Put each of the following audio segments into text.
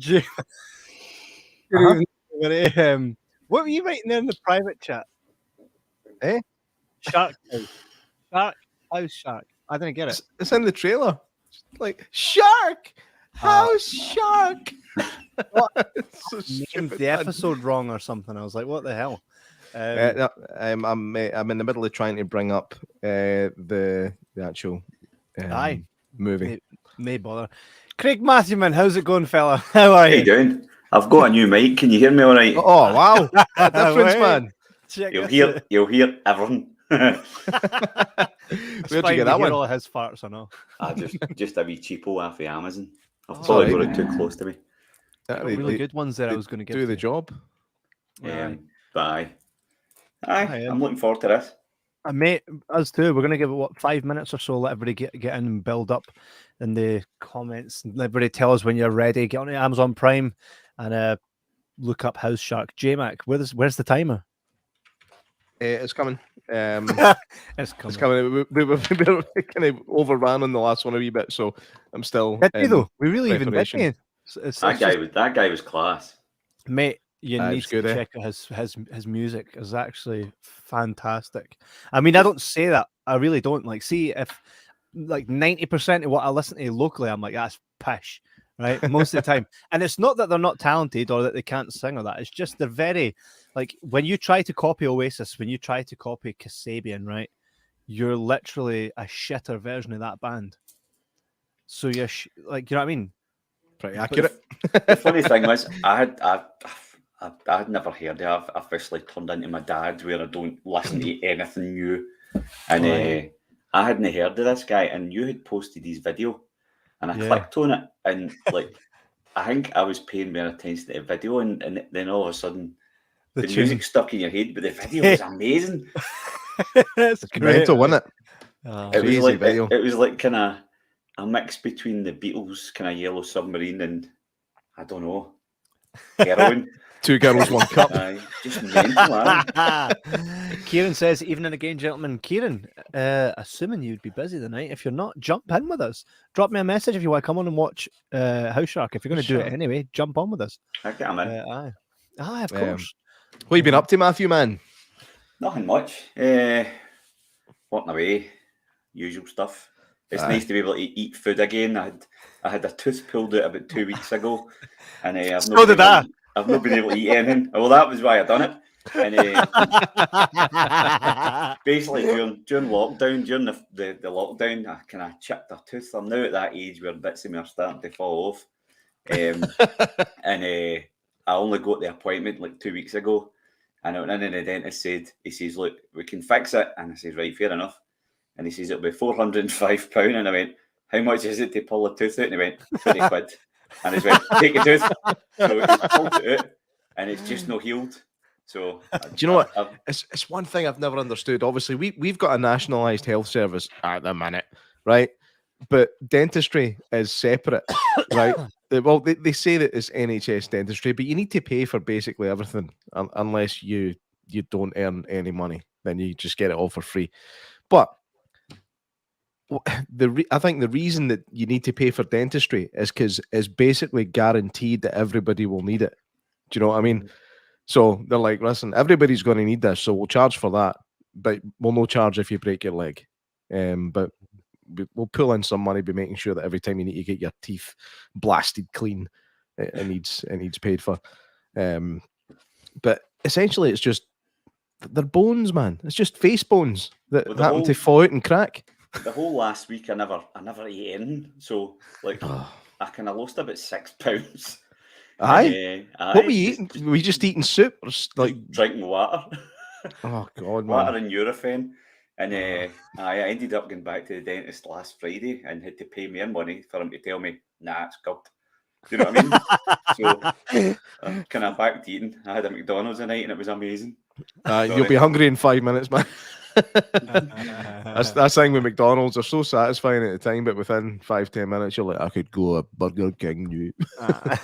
Jim, what were you writing there in the private chat? Eh? Shark House. Shark House Shark. I didn't get it. It's in the trailer. Like, Shark! House Shark! So named the episode wrong or something. I was like, what the hell? I'm in the middle of trying to bring up the actual movie. May bother. Craig Matthewman, how's it going, fella? How are you? How you doing? I've got a new mic. Can you hear me all right? Oh, wow. A difference, man. You'll hear everything. Where'd you get that one? All his farts, I know. Just a wee cheapo off of Amazon. I've probably got it too close to me. Really good ones there. I was going to get do the job. Bye. I'm looking forward to this. Mate, us too. We're going to give it 5 minutes or so. Let everybody get in and build up in the comments. And everybody tell us when you're ready. Get on to Amazon Prime and look up House Shark. J-Mac, where's the timer? It's coming. It's coming. We were kind of overran on the last one a wee bit, so I'm still. Though we really even did. That guy was class, mate. You need to check out his music. Is actually fantastic. I mean, I don't say that. I really don't. Like, see, if like 90% of what I listen to locally, I'm like, that's pish, right? Most of the time. And it's not that they're not talented or that they can't sing or that. It's just they're very, like, when you try to copy Oasis, when you try to copy Kasabian, right? You're literally a shitter version of that band. So you're like, you know what I mean? Pretty accurate. The funny thing was, I had never heard it. I've officially turned into my dad where I don't listen to anything new. And I hadn't heard of this guy, and you had posted his video, and I clicked on it, and like, I think I was paying more attention to the video, and then all of a sudden, the music stuck in your head, but the video was amazing. It's mental, wasn't it? It was like kind of a mix between the Beatles, kind of Yellow Submarine, and I don't know, heroin. 2 girls, 1 cup. Just mental. Kieran says, evening again, gentlemen. Kieran, assuming you'd be busy tonight. If you're not, jump in with us. Drop me a message if you want to come on and watch House Shark. If you're going to do it anyway, jump on with us. Okay, I'm in. Of course. What have you been up to, Matthew, man? Nothing much. Working away, usual stuff. It's nice to be able to eat food again. I had a tooth pulled out about 2 weeks ago, and I've not been able to eat anything. Well, that was why I done it. And basically during lockdown, during the lockdown, I kind of chipped a tooth. I'm now at that age where bits of me are starting to fall off. And I only got the appointment like 2 weeks ago. And I went in and the dentist he says, look, we can fix it. And I said, right, fair enough. And he says, it'll be £405. And I went, how much is it to pull a tooth out? And he went, 20 quid. And he went, take your tooth. So he pulled it out, and it's just not healed. So do you know what? It's one thing I've never understood. Obviously, we've got a nationalised health service at the minute, right? But dentistry is separate, right? They say that it's NHS dentistry, but you need to pay for basically everything unless you don't earn any money. Then you just get it all for free. But I think the reason that you need to pay for dentistry is because it's basically guaranteed that everybody will need it. Do you know what I mean? So they're like, listen, everybody's going to need this, so we'll charge for that, but we'll no charge if you break your leg. But we'll pull in some money by making sure that every time you need to get your teeth blasted clean, it needs paid for. But essentially, it's just they're bones, man. It's just face bones that happen to fall out and crack. The whole last week, I never ate anything. So, like, I kind of lost about 6 pounds. Aye. What were you eating? Were you just eating soup or like drinking water? Oh God, water and Nurofen. And I ended up going back to the dentist last Friday and had to pay more money for him to tell me, nah, it's good. Do you know what I mean? So I'm kind of back to eating. I had a McDonald's tonight and it was amazing. You'll be hungry in 5 minutes, man. That's the thing with McDonald's. They're so satisfying at the time, but within 5-10 minutes, you're like, I could go a Burger King.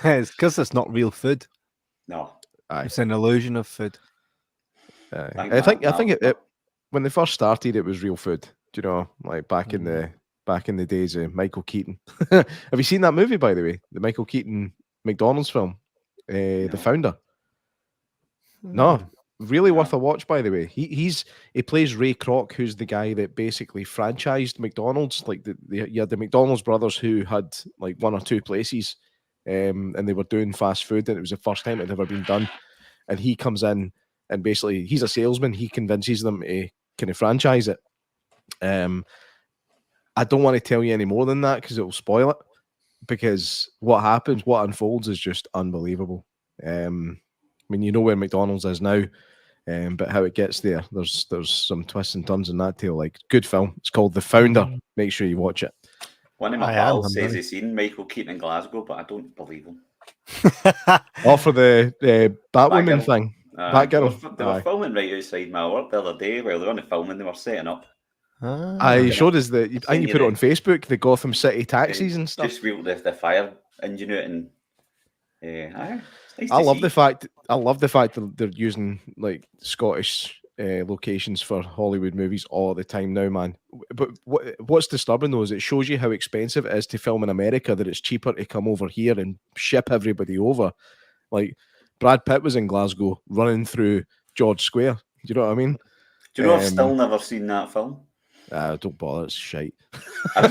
It's because it's not real food. No, it's an illusion of food. I think it when they first started, it was real food. Do you know, like back in the days of Michael Keaton. Have you seen that movie, by the way? The Michael Keaton McDonald's film, The Founder. No, really worth a watch. By the way, he plays Ray Kroc, who's the guy that basically franchised McDonald's. Like you had the McDonald's brothers who had like one or two places, and they were doing fast food, and it was the first time it had ever been done. And he comes in and basically he's a salesman. He convinces them to kind of franchise it. I don't want to tell you any more than that because it will spoil it. Because what happens, what unfolds, is just unbelievable. I mean, you know where McDonald's is now, but how it gets there, there's some twists and turns in that tale. Like, good film. It's called The Founder. Make sure you watch it. One of my pals says he's seen Michael Keaton in Glasgow, but I don't believe him. All for the Batwoman thing. They were filming right outside my work the other day while they were on the filming. They were setting up. I showed us I think you put it on Facebook, the Gotham City taxis and stuff. Just wheeled the fire engine out, and nice I love the fact that they're using like Scottish locations for Hollywood movies all the time now, man. But what's disturbing though is it shows you how expensive it is to film in America, that it's cheaper to come over here and ship everybody over. Like Brad Pitt was in Glasgow running through George Square. Do you know what I mean? Do you know I've still never seen that film? Don't bother, it's shite. I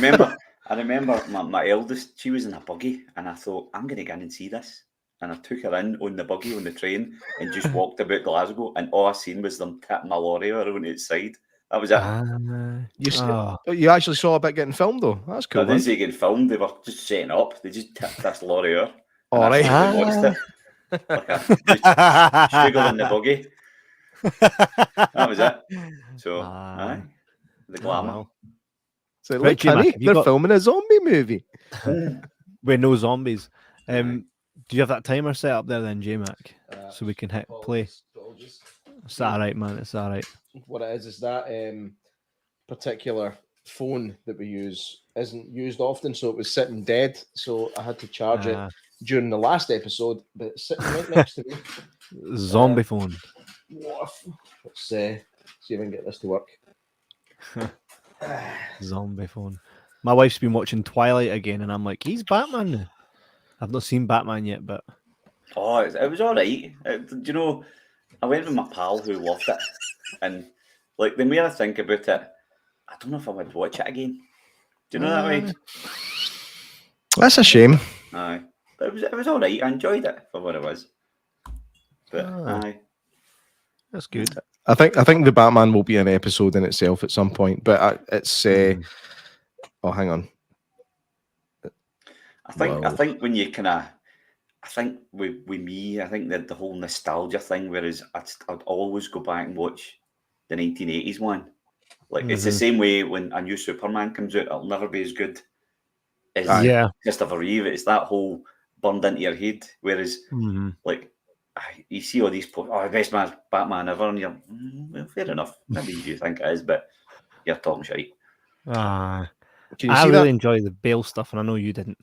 remember my eldest, she was in a buggy, and I thought, I'm going to go in and see this. And I took her in on the buggy on the train and just walked about Glasgow, and all I seen was them tipping a lorry over on its side. That was it. You actually saw a bit getting filmed though. That's cool. I didn't see it getting filmed. They were just setting up. They just tipped this lorry over. All right. I watched it. Like a struggle in the buggy. That was it. So, the glamour. So, look, honey, they're filming a zombie movie with no zombies. Do you have that timer set up there then, J-Mac? So we can hit play. It's all right, man. It's all right. What it is that particular phone that we use isn't used often, so it was sitting dead. So I had to charge it during the last episode, but it's sitting right next to me. Zombie phone. Let's see if I can get this to work. Zombie phone. My wife's been watching Twilight again, and I'm like, he's Batman now. I've not seen Batman yet, but it was all right. Do you know, I went with my pal who loved it, and like the more I think about it, I don't know if I would watch it again. Do you know that way? That's a shame. Aye, but it was all right. I enjoyed it for what it was. But that's good. I think the Batman will be an episode in itself at some point, but it's. Oh, hang on. I think when you kind of, I think with me, I think that the whole nostalgia thing. Whereas I'd always go back and watch the 1980s one. Like it's the same way when a new Superman comes out, it'll never be as good as Christopher Reeve. It's that whole burned into your head. Whereas like you see all these posts, best Batman ever, and you're well, fair enough. Maybe you think it is, but you're talking shite. I really enjoy the Bale stuff, and I know you didn't.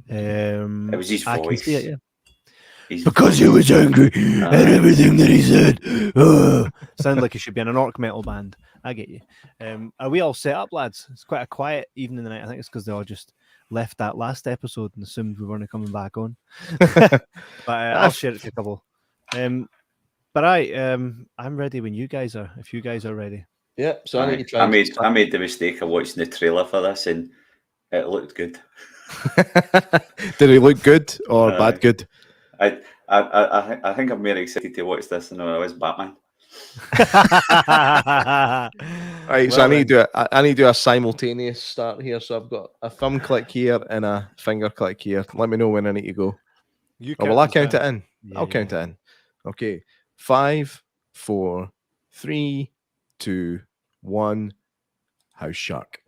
It was his voice. I can see it, because he was angry at everything that he said. Sound like he should be in an orc metal band. I get you. Are we all set up, lads? It's quite a quiet evening tonight. I think it's because they all just left that last episode and assumed we weren't coming back on. But I'll share it to a couple. But I'm ready when you guys are. If you guys are ready. Yeah. So I made the mistake of watching the trailer for this, and it looked good. Did it look good or bad good? I think I'm more excited to watch this than I was Batman. Right, so I need to do a simultaneous start here. So I've got a thumb click here and a finger click here. Let me know when I need to go. Will I count it in? Yeah, I'll count it in. Okay. 5, 4, 3, 2, 1. House Shark.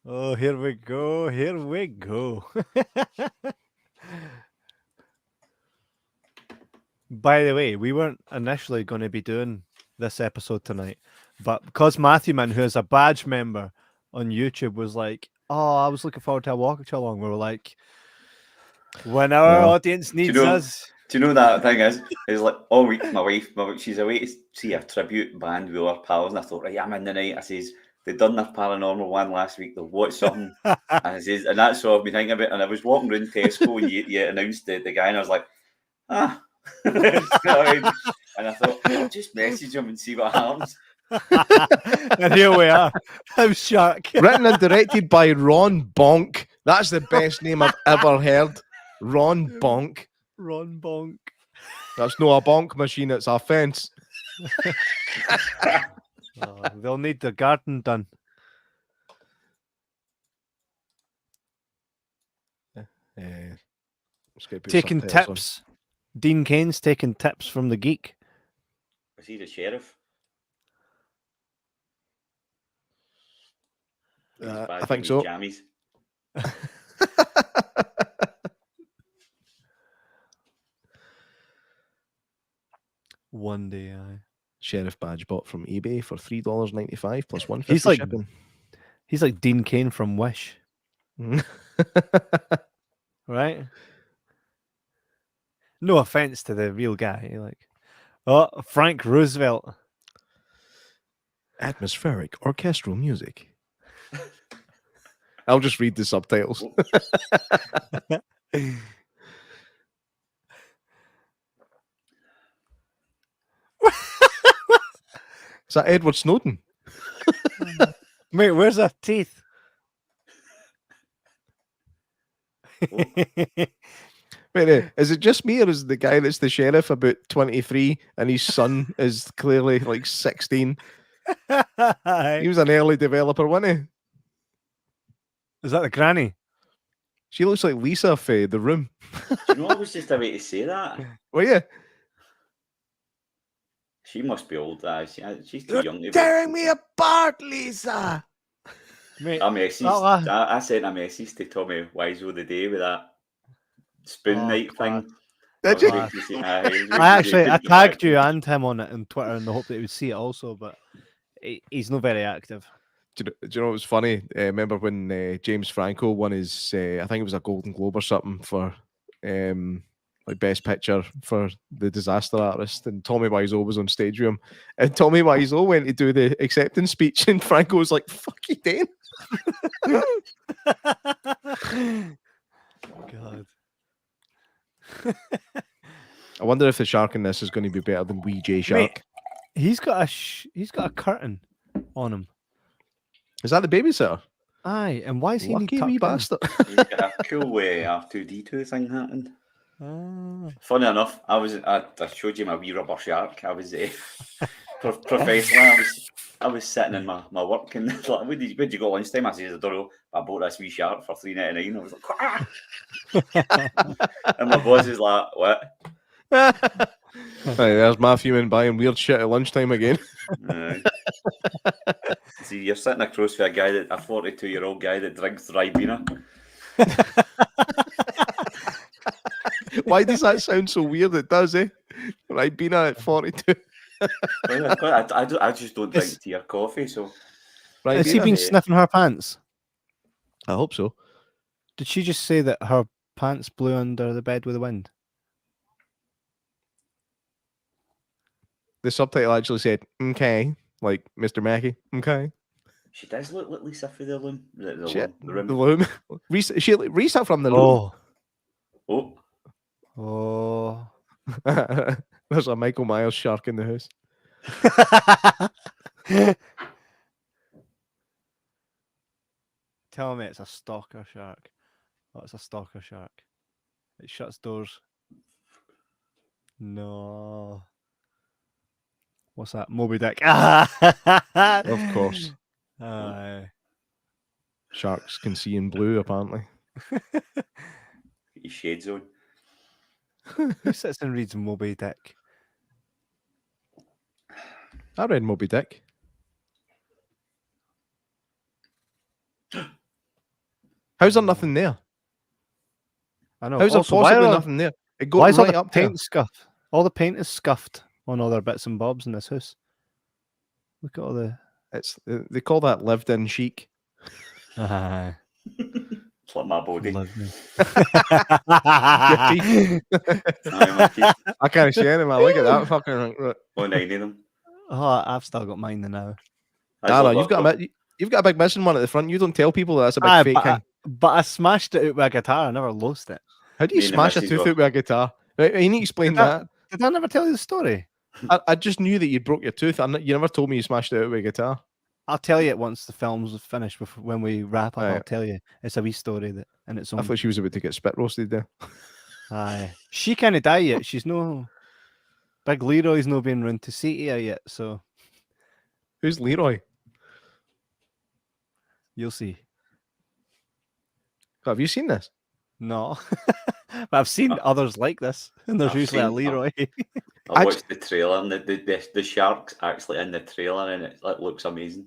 Oh, here we go. Here we go. By the way, we weren't initially going to be doing this episode tonight, but because Matthewman, who is a badge member on YouTube, was like, I was looking forward to a walk along. We were like, when our audience needs us. Do you know that thing is like all week, my wife, she's away to see a tribute band with our pals, and I thought, right, I'm in the night. I says, they done their paranormal one last week. They'll watch something, and that's what I've been thinking about. And I was walking around Tesco, and you announced the guy, and I was like, and I thought, I'll just message him and see what happens. And here we are. I'm shocked. Written and directed by Ron Bonk. That's the best name I've ever heard. Ron Bonk. Ron Bonk. That's no a bonk machine, it's a fence. They'll need the garden done. Taking tips. Dean Kane's taking tips from the geek. Is he the sheriff? I think so. Jammies. One day, Sheriff badge bought from eBay for $3.95 plus $1.50 he's like shipping. He's like Dean Kane from Wish, right? No offense to the real guy, like, Frank Roosevelt. Atmospheric orchestral music. I'll just read the subtitles. Is that Edward Snowden? Mate, where's our teeth? Wait, is it just me, or is the guy that's the sheriff about 23 and his son is clearly like 16? He was an early developer, wasn't he? Is that the granny? She looks like Lisa off The Room. Do you know, I was just about to say that. Oh, yeah. She must be old. She's too young to be. Tearing me apart, Lisa. Mate, I sent a message to Tommy Wiseau the day with that spoon night thing. Did you? I tagged you and him on it on Twitter in the hope that he would see it also, but he's not very active. Do you know what was funny? Remember when James Franco won his, I think it was a Golden Globe or something for like Best Picture for The Disaster Artist, and Tommy Wiseau was on stage with him, and Tommy Wiseau went to do the acceptance speech, and Franco was like, "Fuck you, Dan." God. I wonder if the shark in this is going to be better than Wee J Shark. Mate, he's got a curtain on him. Is that the babysitter? Aye, and why is he lucky wee bastard? He's got a cool R2D2 thing happened. Funny enough, I showed you my wee rubber shark. I was professional. I was sitting in my work, and like, where'd you go lunchtime? I said, I don't know. I bought this wee shark for $3.99. I was like, ah! And my boss is like, what? Hey, there's Matthewman buying weird shit at lunchtime again. See, you're sitting across from a 42-year-old guy that drinks Ribena. Why does that sound so weird? It does, eh? Ribena at 42. I just don't drink tea or coffee, so. Ribena. Has he been sniffing her pants? I hope so. Did she just say that her pants blew under the bed with the wind? The subtitle actually said, "Okay," like Mr. Mackey. Okay. She does look like Lisa for the loom. The loom. Risa from the loom. Oh. There's a Michael Myers shark in the house. Tell me it's a stalker shark. Oh, it's a stalker shark. It shuts doors. No. What's that? Moby Dick. Of course. Sharks can see in blue, apparently. Get your shades on. Who sits and reads Moby Dick? I read Moby Dick. How's there nothing there? I know. How's there Also, possibly nothing there? It goes why is right all up the there. paint scuffed? All the paint is scuffed on all their bits and bobs in this house. Look at all the. They call that lived-in chic. It's like my body. I can't see any, man. Look at that fucking. Oh, 9 of them. Oh, I've still got mine now. No, you've got You've got a big missing one at the front. You don't tell people that's a big fake thing. But I smashed it out with a guitar. I never lost it. How do you smash a tooth out with a guitar? Right, you need to explain that. Did I never tell you the story? I just knew that you broke your tooth. You never told me you smashed it out with a guitar. I'll tell you it once the film's finished. When we wrap up, Right. I'll tell you. It's a wee story that, and it's. I thought she was about to get spit roasted there. Aye, she can't die yet. She's no. Big Leroy's not been round to see her yet, so. Who's Leroy? You'll see. Have you seen this? No, but I've seen others like this, and there's usually a Leroy. I watched the trailer, and the shark's actually in the trailer, and it looks amazing.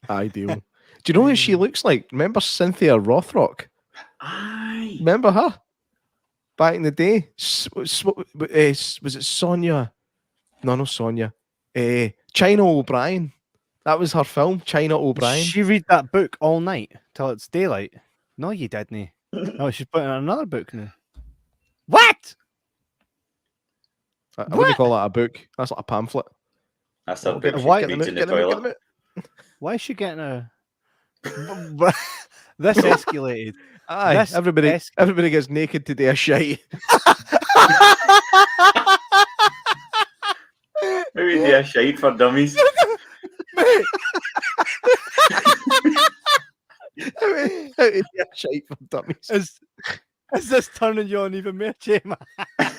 Ideal. Do you know who she looks like? Remember Cynthia Rothrock? Aye. Remember her? Back in the day? Was it Sonia? No, not Sonia. China O'Brien. That was her film, China O'Brien. She read that book all night till it's daylight. No, you didn't. No, she's putting in another book now. What? I wouldn't call that a book. That's like a pamphlet. That's a book. Why- She reads in the toilet. Why is she getting a? This escalated. Aye, This everybody gets naked to do a shite. Maybe do a shite for dummies. How to do a shite for dummies. Is this turning you on even more, Jamie? I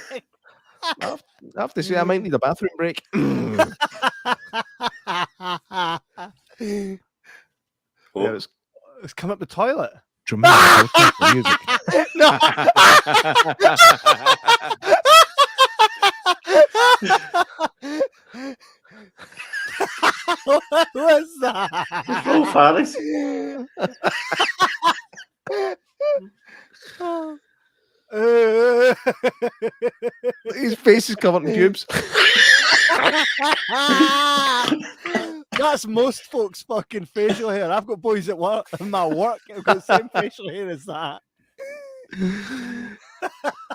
have to say, I might need a bathroom break. Oh, It's come up the toilet. Dramatic music. No. What was that? oh, Faris. His face is covered in pubes. That's most folks' fucking facial hair. I've got boys at work in my work who've got the same facial hair as that.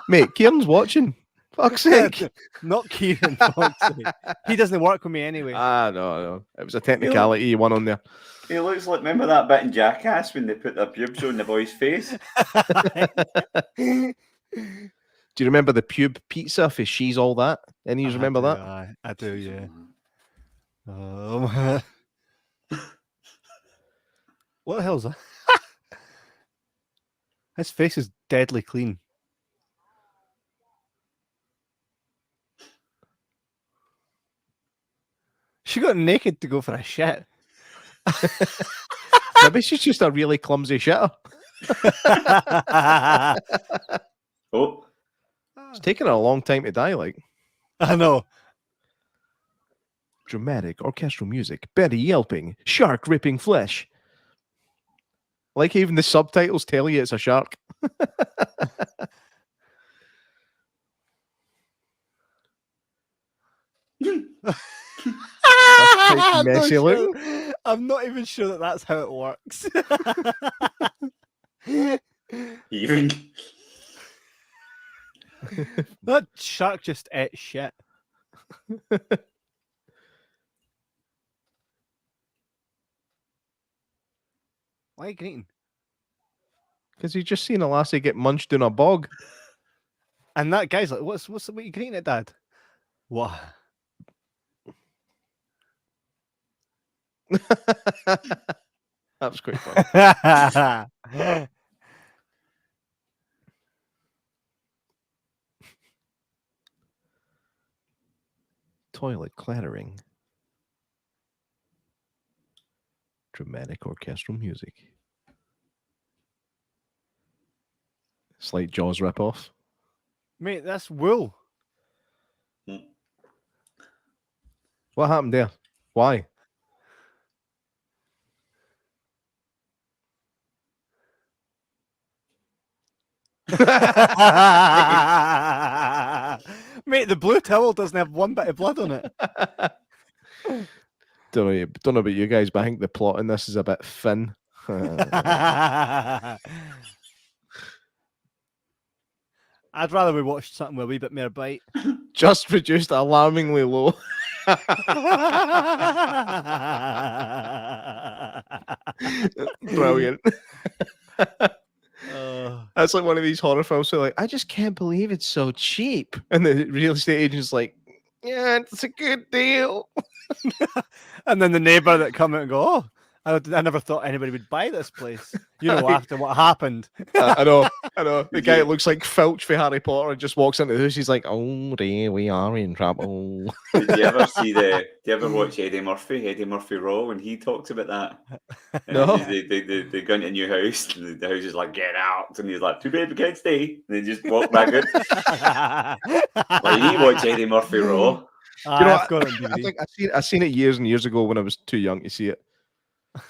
Mate, Kieran's watching. Fuck's sake. Not Kieran. Fuck's sake. He doesn't work with me anyway. No. It was a technicality you won on there. He looks like, remember that bit in Jackass when they put their pubes on the boy's face? Do you remember the pube pizza for She's All That? Any of you remember that? I do, yeah. What the hell's that? His face is deadly clean. She got naked to go for a shit. Maybe she's just a really clumsy shitter. Oh, It's taken her a long time to die, like. I know. Dramatic orchestral music, Betty yelping, shark ripping flesh. Like even the subtitles tell you it's a shark. That's messy looking. I'm not even sure that that's how it works. even. That shark just ate shit. Why are you greeting? Because he's just seen a lassie get munched in a bog. And that guy's like, what are you greeting at, Dad? What? That was quite fun. Toilet clattering. Dramatic orchestral music. Slight Jaws ripoff. Mate, that's wool. What happened there? Why? Mate, the blue towel doesn't have one bit of blood on it. Don't know about you guys, but I think the plot in this is a bit thin. I'd rather we watched something with a wee bit more bite. Just reduced alarmingly low. brilliant. That's like one of these horror films. So like, I just can't believe it's so cheap. And the real estate agent's like, yeah, it's a good deal. And then the neighbour that come out and go, oh, I never thought anybody would buy this place. You know, after what happened. I know. The guy that looks like Filch for Harry Potter just walks into the house. He's like, oh dear, we are in trouble. Did you ever did you ever watch Eddie Murphy Raw, when he talks about that? No. They go into a new house, and the house is like, get out. And he's like, too bad we can't stay. And they just walk back in. Like, you watch Eddie Murphy Raw. You know, I think I've seen it years and years ago when I was too young to see it.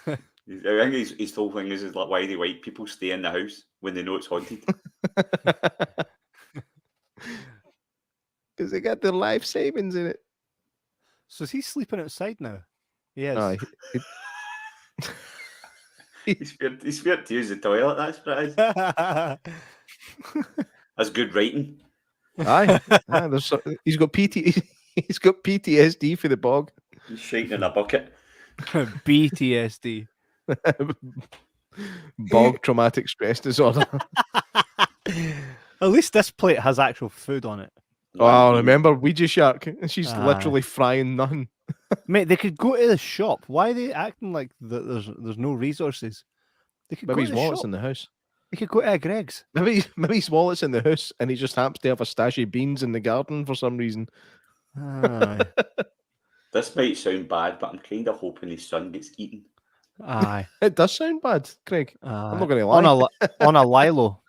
I think his whole thing is like, why do white people stay in the house when they know it's haunted? Because they got their life savings in it. So is he sleeping outside now? Yes. He's scared to use the toilet. That's surprising. That's good writing. Aye. He's got PTSD for the bog. He's shaking in a bucket. BTSD. Bog traumatic stress disorder. At least this plate has actual food on it. Oh, remember Ouija Shark? She's literally frying nothing. Mate, they could go to the shop. Why are they acting like there's no resources? They could Maybe go his to the wallet's shop. in the house. They could go to Greg's. Maybe his wallet's in the house and he just happens to have a stash of beans in the garden for some reason. This might sound bad, but I'm kind of hoping his son gets eaten. Aye. It does sound bad, Craig. I'm not going to lie. On a Lilo.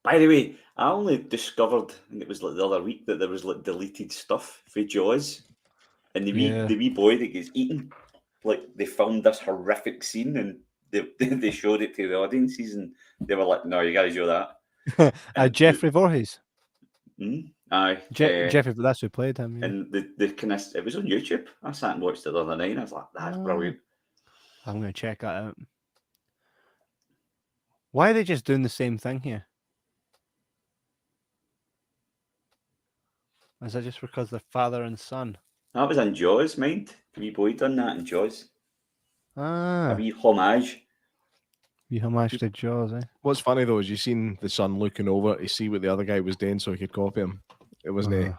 By the way, I only discovered, and it was like the other week, that there was like deleted stuff for Jaws, and the wee boy that gets eaten. Like, they filmed this horrific scene and they showed it to the audiences, and they were like, "No, you got to show that." Jeffrey Voorhees. Aye, Jeffrey, that's who played him. Yeah. And the kind of, it was on YouTube. I sat and watched it the other night, and I was like, "That's brilliant." I'm going to check that out. Why are they just doing the same thing here? Is that just because they're father and son? That was in Jaws, mind. The wee boy done that in Jaws. A wee homage. Wee homage to Jaws, eh? What's funny though is you seen the son looking over to see what the other guy was doing so he could copy him. It wasn't.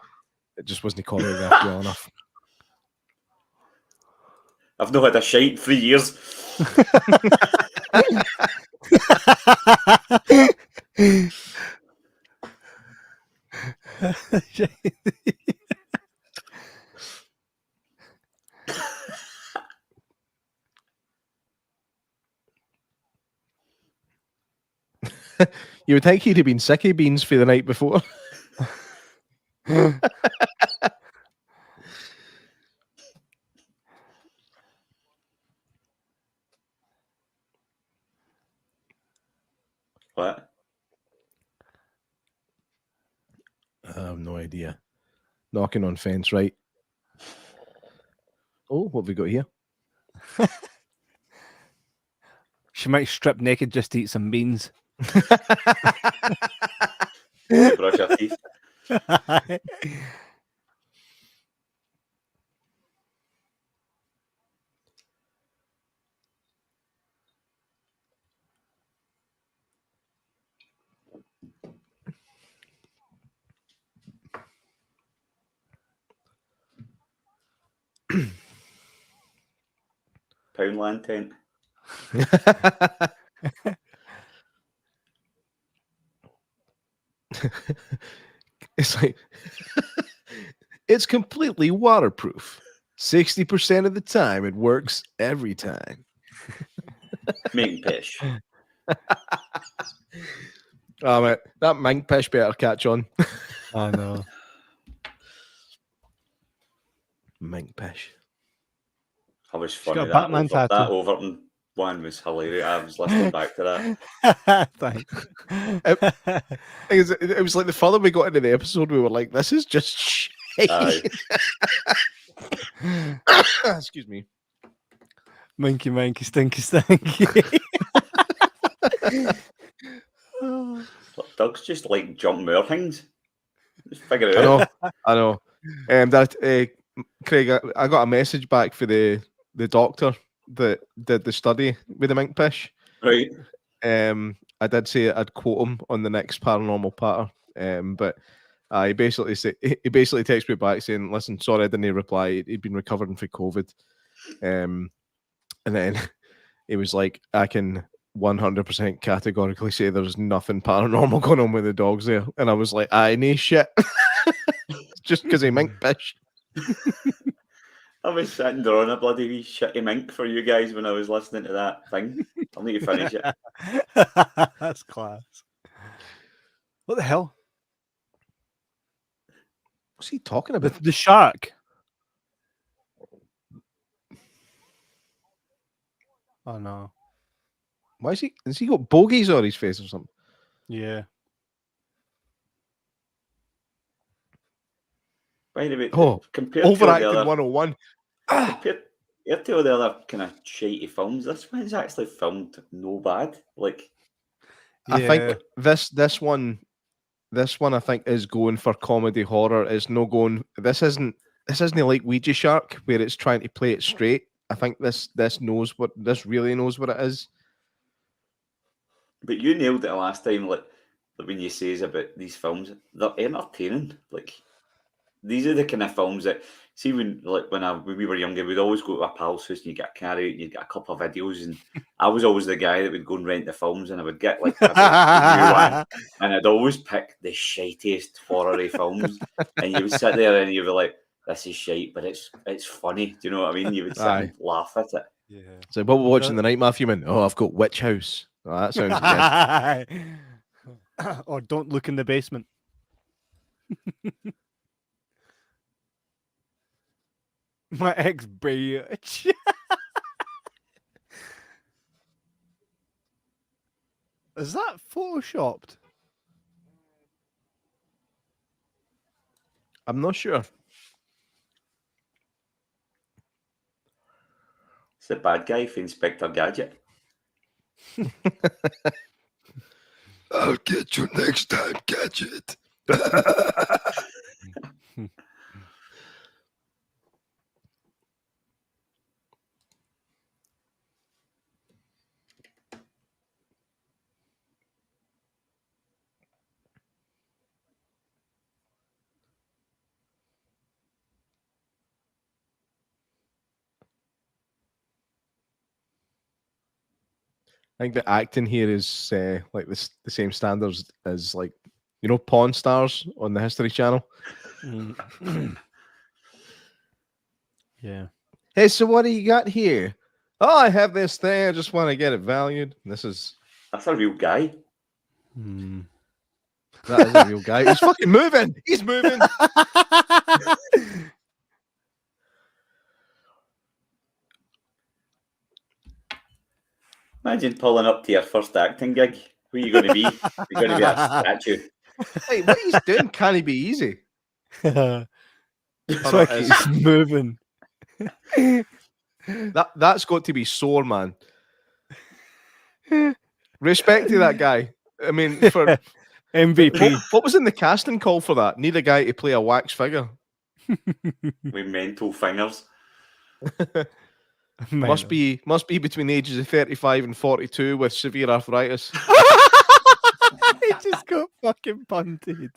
It just wasn't choreographed well enough. I've not had a shite 3 years. You would think he'd have been sicky beans for the night before. What? I have no idea. Knocking on fence, right? Oh, what have we got here? She might strip naked just to eat some beans. Brush your teeth. Poundland tent. It's like it's completely waterproof. 60% of the time, it works every time. Mink pish. Oh, mate, that mink pish better catch on. I know. Mink pish. I was funny. Got a Batman tattoo. That Overton one was hilarious. I was listening back to that. Thanks. It was like the further we got into the episode, we were like, "This is just shit." Excuse me. Minky, stinky, stinky. Dogs just like jump more things. Just figure it out. I know. Craig, I got a message back for the doctor that did the study with the mink pish, Right. I did say I'd quote him on the next paranormal patter. But he basically texted me back saying, "Listen, sorry I didn't reply. He'd been recovering from COVID." And then he was like, "I can 100% categorically say there's nothing paranormal going on with the dogs there." And I was like, "I no shit." Just because he mink pish. I was sitting there on a bloody wee shitty mink for you guys when I was listening to that thing. I'll need to finish it. That's class. What the hell? What's he talking about? The shark. Oh no. Why is he? Has he got bogies on his face or something? Yeah. By the way, compared overacting to 101. Compared to all the other kind of shitey films, this one's actually filmed no bad. Like, I think this one I think is going for comedy horror. It's no going. This isn't like Ouija Shark where it's trying to play it straight. I think this really knows what it is. But you nailed it last time, like when you says about these films, they're entertaining. Like, these are the kind of films that, see, when we were younger, we'd always go to a pal's house and you get a carry, and you'd get a couple of videos, and I was always the guy that would go and rent the films, and I would get like a new one, and I'd always pick the shitiest horror films, and you would sit there and you'd be like, "This is shite, but it's funny." Do you know what I mean? You would sit and laugh at it. Yeah. So what we're watching tonight, Matthewman? Oh, I've got Witch House. Oh, that sounds good. Or Don't Look in the Basement. My ex bitch. Is that photoshopped? I'm not sure. It's the bad guy for Inspector Gadget. I'll get you next time, Gadget. I think the acting here is like the same standards as, like, you know, Pawn Stars on the History Channel. Yeah. Hey, so what do you got here? Oh, I have this thing. I just want to get it valued. That's a real guy. That is a real guy. He's fucking moving. He's moving. Imagine pulling up to your first acting gig. Who are you going to be? You're going to be a statue. Hey, what he's doing can't he be easy? It's like he's moving. That's got to be sore, man. Respect to that guy. I mean, for MVP. What was in the casting call for that? Need a guy to play a wax figure with mental fingers. Must be between the ages of 35 and 42 with severe arthritis. He just got fucking punted.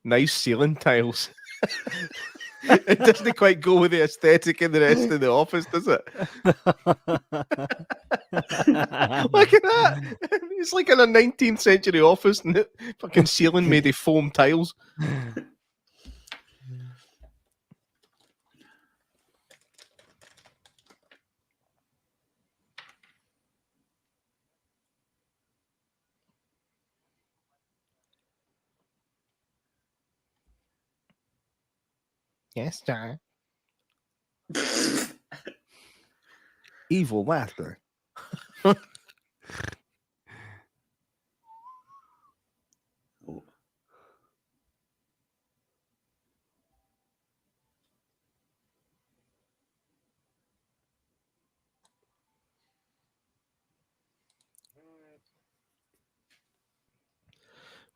Nice ceiling tiles. It doesn't quite go with the aesthetic in the rest of the office, does it? Look at that. It's like in a 19th century office, and the fucking ceiling made of foam tiles. Yes, sir. Evil laughter.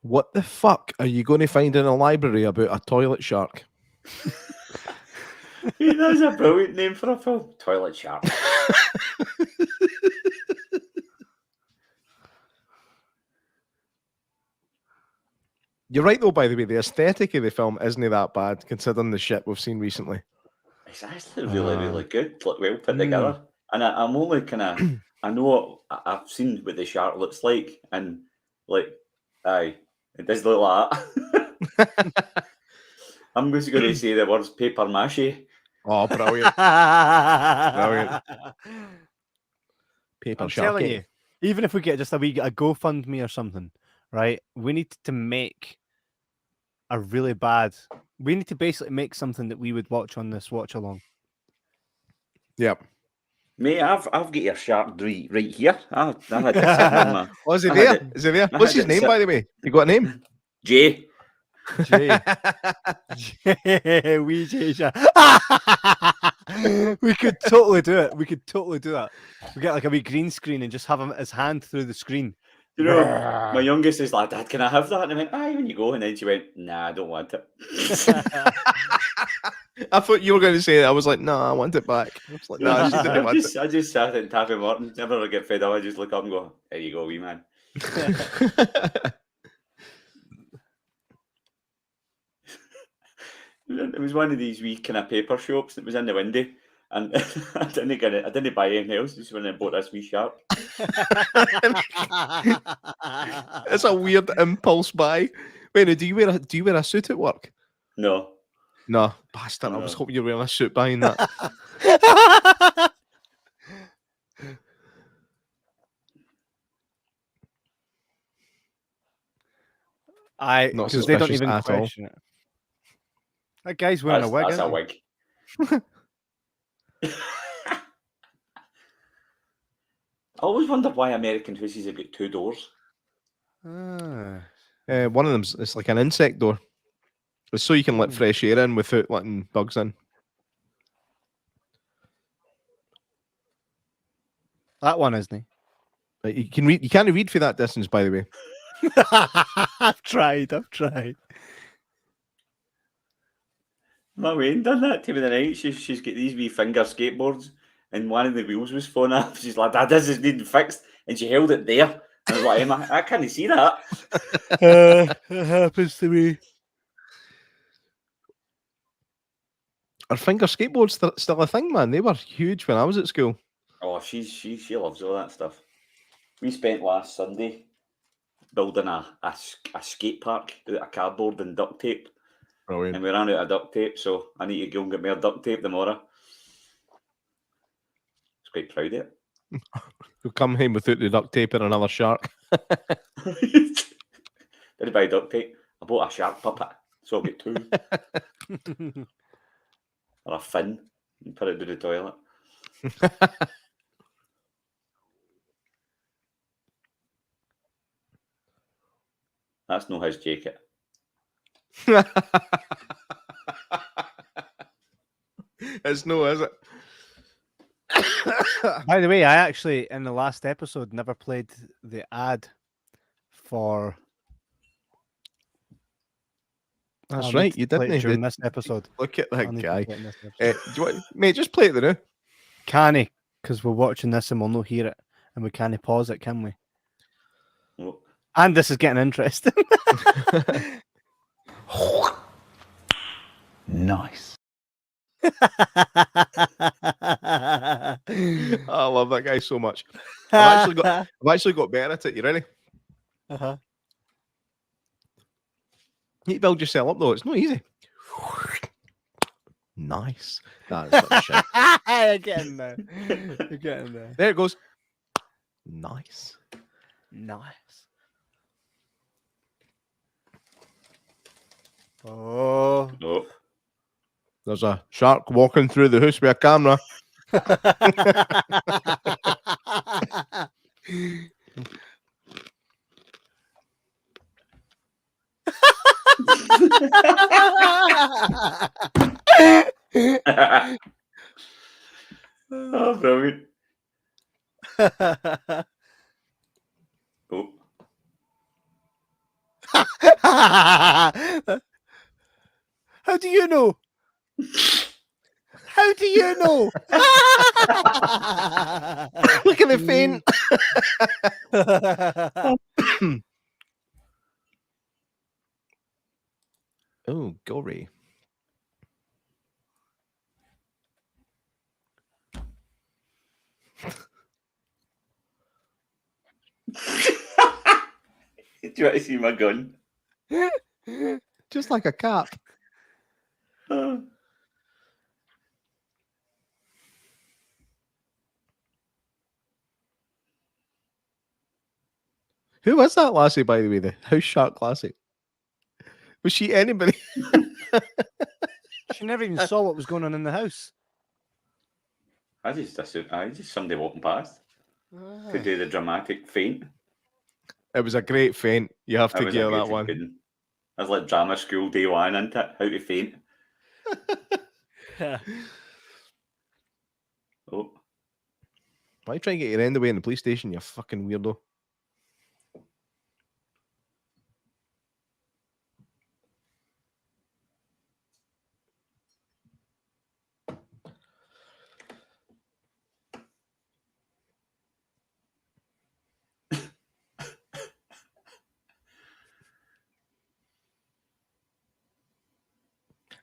What the fuck are you going to find in a library about a toilet shark? That's a brilliant name for a film. Toilet Shark. You're right, though, by the way. The aesthetic of the film isn't that bad, considering the shit we've seen recently. It's actually really good. Like, well put together. And I'm only kind of... I know I've seen what the shark looks like, and, like, aye, it does look like that. I'm just going to say the words paper mache. Oh, brilliant. Brilliant. Paper I'm sharky. telling you, even if we get just a GoFundMe or something, right? We need to make a really bad... We need to basically make something that we would watch on this watch along. Yep. Mate, I've got your shark right here. I had it sitting on my... Oh, is he there? Is he there? What's his name, by the way? You got a name? Jay. Jay. Wee Jay. We could totally do it. We could totally do that. We get like a wee green screen and just have him his hand through the screen. You know, my youngest is like, Dad, can I have that? And I went, aye, when you go. And then she went, nah, I don't want it. I thought you were going to say that. I was like, no, I want it back. I was like, no, she didn't want it. I just sat in Taffy Morton. Whenever I get fed up, I just look up and go, there you go, wee man. It was one of these wee kind of paper shops that was in the window. And I didn't buy anything else. Just went and bought this wee shark. It's a weird impulse buy. Wait, do you wear a suit at work? No. No, bastard. No. I was hoping you were wearing a suit buying that. Because they don't even question it. That guy's wearing a wig. That's a wig. I always wondered why American houses have got two doors. One of them's it's like an insect door. It's so you can let fresh air in without letting bugs in. That one, isn't he? You can read. You can't read for that distance, by the way. I've tried. My Wayne done that to me the night. She's got these wee finger skateboards, and one of the wheels was falling off. She's like, Dad, this is needing fixed. And she held it there. I was like, Emma, I can't see that. It happens to me. Are finger skateboards still a thing, man? They were huge when I was at school. Oh, she loves all that stuff. We spent last Sunday building a skate park out of cardboard and duct tape. Brilliant. And we ran out of duct tape, so I need to go and get more duct tape tomorrow. I was quite proud of it. You'll come home without the duct tape and another shark. Didn't buy duct tape. I bought a shark puppet, so I'll get two. Or a fin and put it to the toilet. That's no his jacket. It's no, is it? By the way, I actually, in the last episode, never played the ad for... That's right, you didn't. During this episode. Look at that guy. Do you want, mate, just play it now. Can't, because we're watching this and we'll not hear it. And we can't pause it, can we? Oh. And this is getting interesting. Nice. I love that guy so much. I've actually got better at it. You ready? Uh-huh. You build yourself up though. It's not easy. Nice. That's shit. You're getting there. You're getting there. There it goes. Nice. Nice. Oh. No. There's a shark walking through the house with a camera. Oh, brilliant. Oh. How do you know? How do you know? Look at the faint. Oh, gory. Do you want to see my gun? Just like a cap. Who was that lassie, by the way? The house shark lassie. Was she anybody? She never even saw what was going on in the house. I just assumed just somebody walking past to do the dramatic feint. It was a great feint. You have to was give a that good one. That's like drama school day one, isn't it? How to feint. Oh. Why are you trying to get your end away in the police station, you fucking weirdo?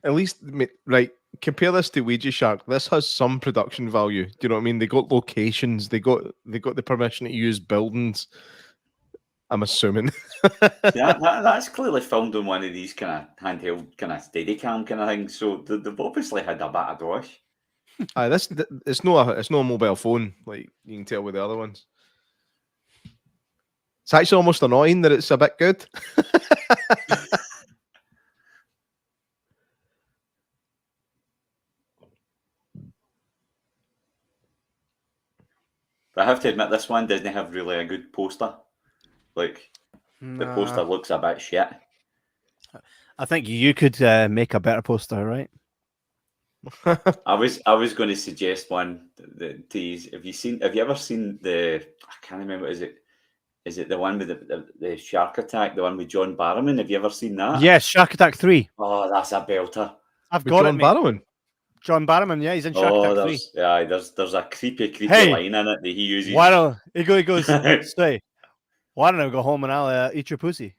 At least, right, compare this to Ouija Shark. This has some production value. Do you know what I mean? They got locations. They got the permission to use buildings. I'm assuming. that's clearly filmed on one of these kind of handheld, kind of Steadicam kind of things. So they've obviously had a bit of dosh. It's not a mobile phone, like you can tell with the other ones. It's actually almost annoying that it's a bit good. But I have to admit, this one doesn't have really a good poster. Like, the poster looks a bit shit. I think you could make a better poster, right? I was going to suggest one to use. Have you ever seen I can't remember, is it the one with the shark attack, the one with John Barrowman? Have you ever seen that? Yes, Shark Attack 3. Oh, that's a belter. I've got John Barrowman. John Barrowman, yeah, he's in Shark Attack 3. Yeah, there's a creepy line in it that he uses. Why don't he goes, say, why don't I go home and I'll eat your pussy?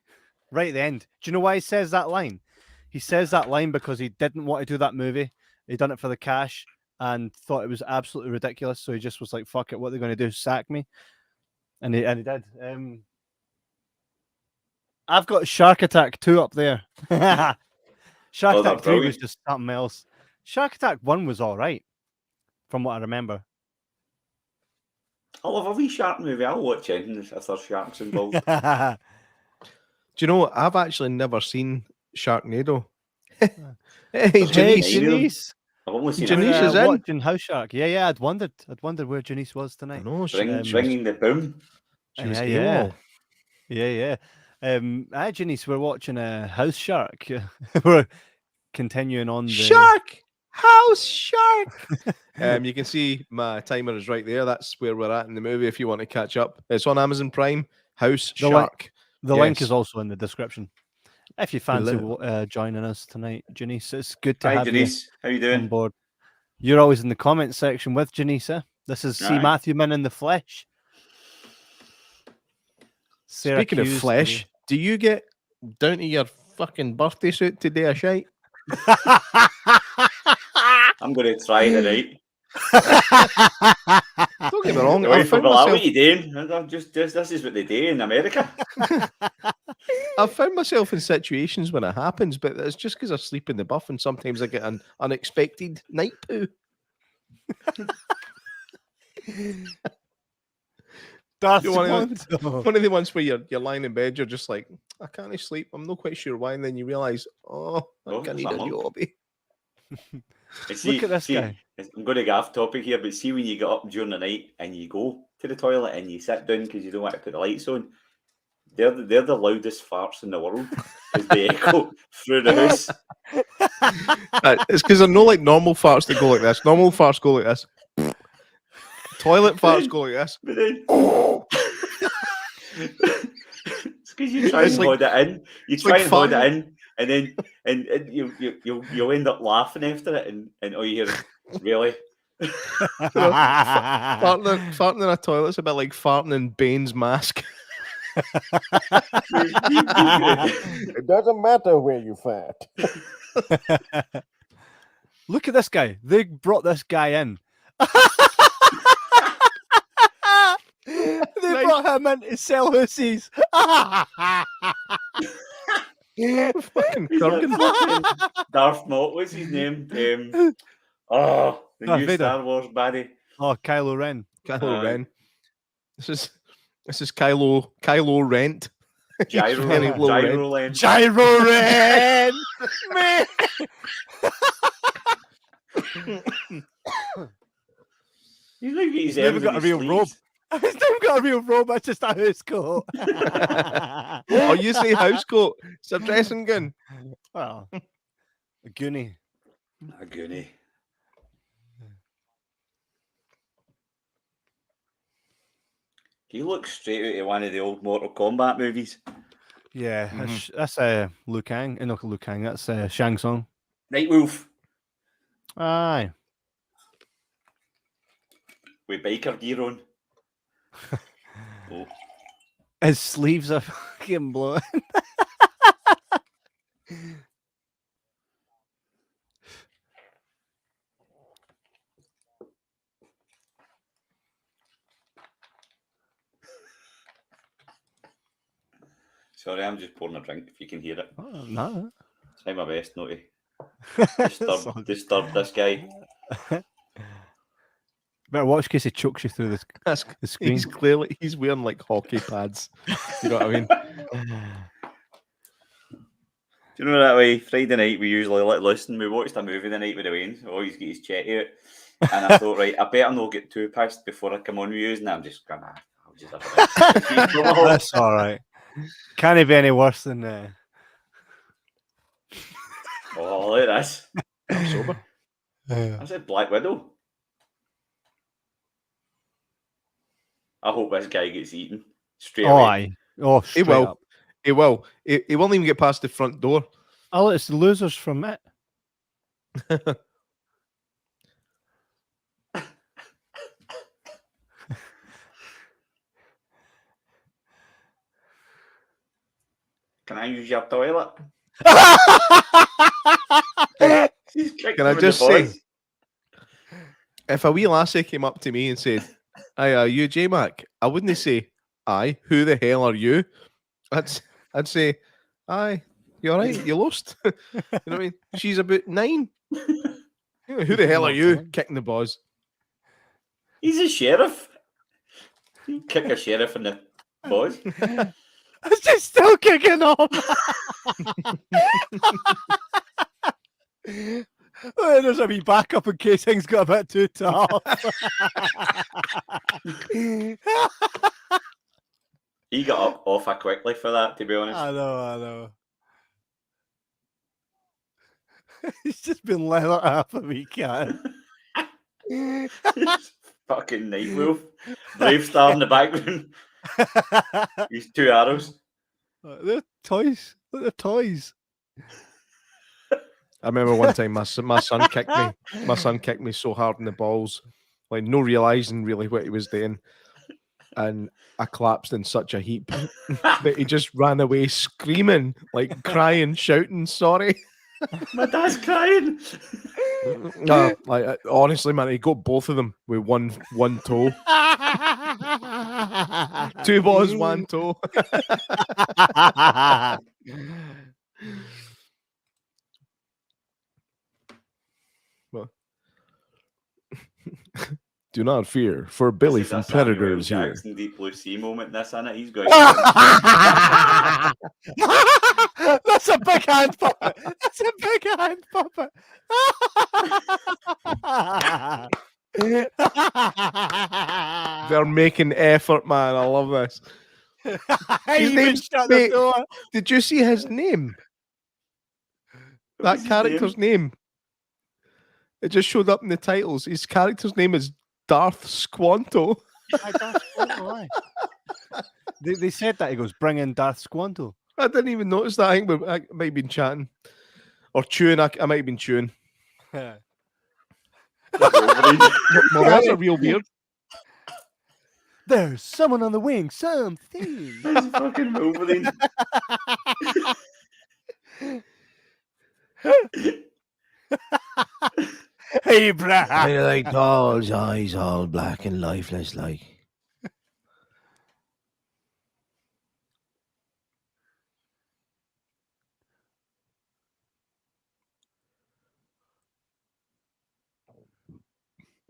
Right at the end. Do you know why he says that line? He says that line because he didn't want to do that movie. He done it for the cash and thought it was absolutely ridiculous. So he just was like, fuck it, what are they going to do? Sack me? And he did. I've got Shark Attack 2 up there. Shark Attack 3 was just something else. Shark Attack 1 was all right, from what I remember. I love a wee shark movie. I'll watch it if there's sharks involved. Do you know, I've actually never seen Sharknado. Hey, Janice. I've only seen Janice is in. Watching House Shark. Yeah, I'd wondered where Janice was tonight. No, bringing the boom. She was Yeah. Janice, we're watching a House Shark. We're continuing on the House Shark. You can see my timer is right there. That's where we're at in the movie. If you want to catch up, it's on Amazon Prime. House Shark. The link is also in the description. If you fancy joining us tonight, Janice, it's good to have Janice. How you doing? on board. You're always in the comment section with Janice. This is C. Matthewman in the flesh. Speaking of flesh, do you get down to your fucking birthday suit today, a shite? I'm going to try tonight. Don't get me wrong. What are you doing? Just this is what they do in America. I've found myself in situations when it happens, but it's just because I sleep in the buff and sometimes I get an unexpected night poo. One of the ones where you're lying in bed, you're just like, I can't sleep. I'm not quite sure why. And then you realise, I need a jobby. Look at this guy. I'm going to get off topic here, but see when you get up during the night and you go to the toilet and you sit down because you don't want to put the lights on, they're the loudest farts in the world as they echo through the house. It's because they're not like normal farts that go like this. Normal farts go like this. Toilet farts go like this. But then, it's because you try and hold it in. You try and hold it in, and then you'll end up laughing after it, and all you hear is, really? Farting in a toilet's a bit like farting in Bane's mask. It doesn't matter where you fart. Look at this guy. They brought this guy in. They brought him in to sell hussies. Fucking Kurgan. Darth Maul was his name. The new Vader. Star Wars baddie. Oh, Kylo Ren. Kylo Ren. This is Kylo Rent. Gyro Land. Gyro Ren. Man. He's never got a real robe. He's never got a real robe. It's just a house coat. Oh, you say house coat? It's a dressing gown. Well, a goonie. A goonie. He looks straight out of one of the old Mortal Kombat movies. Yeah, that's Liu Kang. Not Liu Kang. That's Shang Tsung. Night Wolf Aye. with biker gear on. Oh. His sleeves are fucking blowing. Sorry, I'm just pouring a drink if you can hear it. Oh, no. Try my best not to disturb this guy. Better watch in case he chokes you through the screen. He's wearing like hockey pads. You know what I mean? Do you know that way? Friday night we usually listen. We watched a movie the night with the Waynes. Always get his chat out. And I thought, right, I better not get too pissed before I come on with you. And I'm just gonna. I'll just have a That's all right. Can't be any worse than. Oh, look at this. I'm sober. I said Black Widow. I hope this guy gets eaten straight away. Aye. Oh, He will. Up. He will. He won't even get past the front door. Oh, it's the losers from it. Can I use your toilet? Can I just say, if a wee lassie came up to me and said, "Aye, are you J-Mac?" I wouldn't say, "Aye, who the hell are you?" I'd say, "Aye, you all right? You lost." You know what I mean? She's about 9. Who the hell are you? Kicking the balls. He's a sheriff. You kick a sheriff in the balls. It's just still kicking off. Oh, there's a wee backup in case things got a bit too tough. He got up awful quickly for that, to be honest. I know. He's just been let out half a weekend. Fucking Night Wolf. Brave Star in the background. These 2 arrows. They're toys. They're toys. I remember one time my son kicked me. My son kicked me so hard in the balls, like no realizing really what he was doing, and I collapsed in such a heap that he just ran away screaming, like crying, shouting, "Sorry." My dad's crying. No, like honestly, man, he got both of them with one toe. 2 balls, 1 toe. Well, do not fear, for Billy from Predators here. Jackson Deep Blue Sea moment. This in it. He's going. That's a big hand puppet. That's a big hand puppet. They're making effort, man. I love this. His name's, mate, did you see his name? That character's name. It just showed up in the titles. His character's name is Darth Squanto. They said that. He goes, "Bring in Darth Squanto." I didn't even notice that. I think I might have been chatting or chewing. I might have been chewing. Wolverine. Well, that's a real beard. There's someone on the wing. Something. That's fucking Wolverine. Hey, brah. Kind of like Paul's eyes, all black and lifeless, like.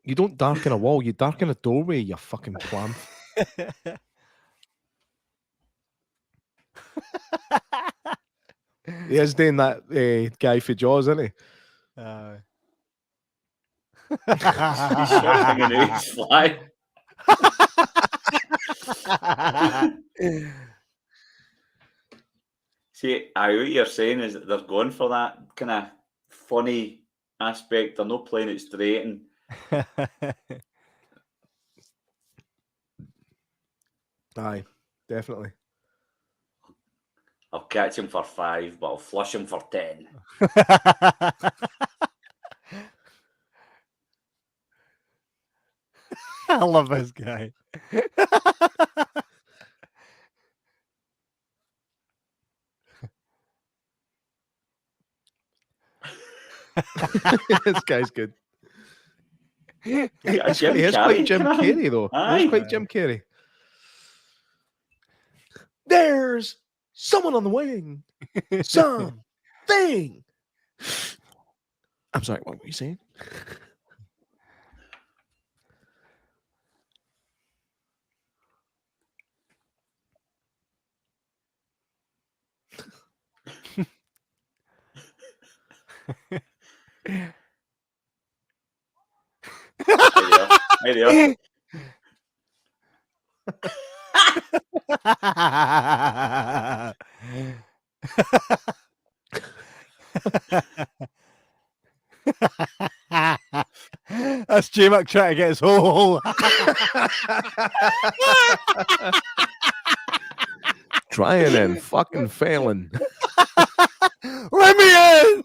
You don't darken a wall, you darken a doorway, you fucking clam. He is doing that guy for Jaws, isn't he? He's shouting out his fly. See, what you're saying is that they're going for that kind of funny aspect. They're not playing it straight. And Aye, definitely. I'll catch him for 5, but I'll flush him for 10. I love this guy. This guy's good. He's Jim quite Carrey, Jim come on. Carrey, though. Aye. He's quite Jim Carrey. There's someone on the wing. Something. I'm sorry, what were you saying? Hey there. That's J-Mac trying to get his hole. Trying and fucking failing. Let me in.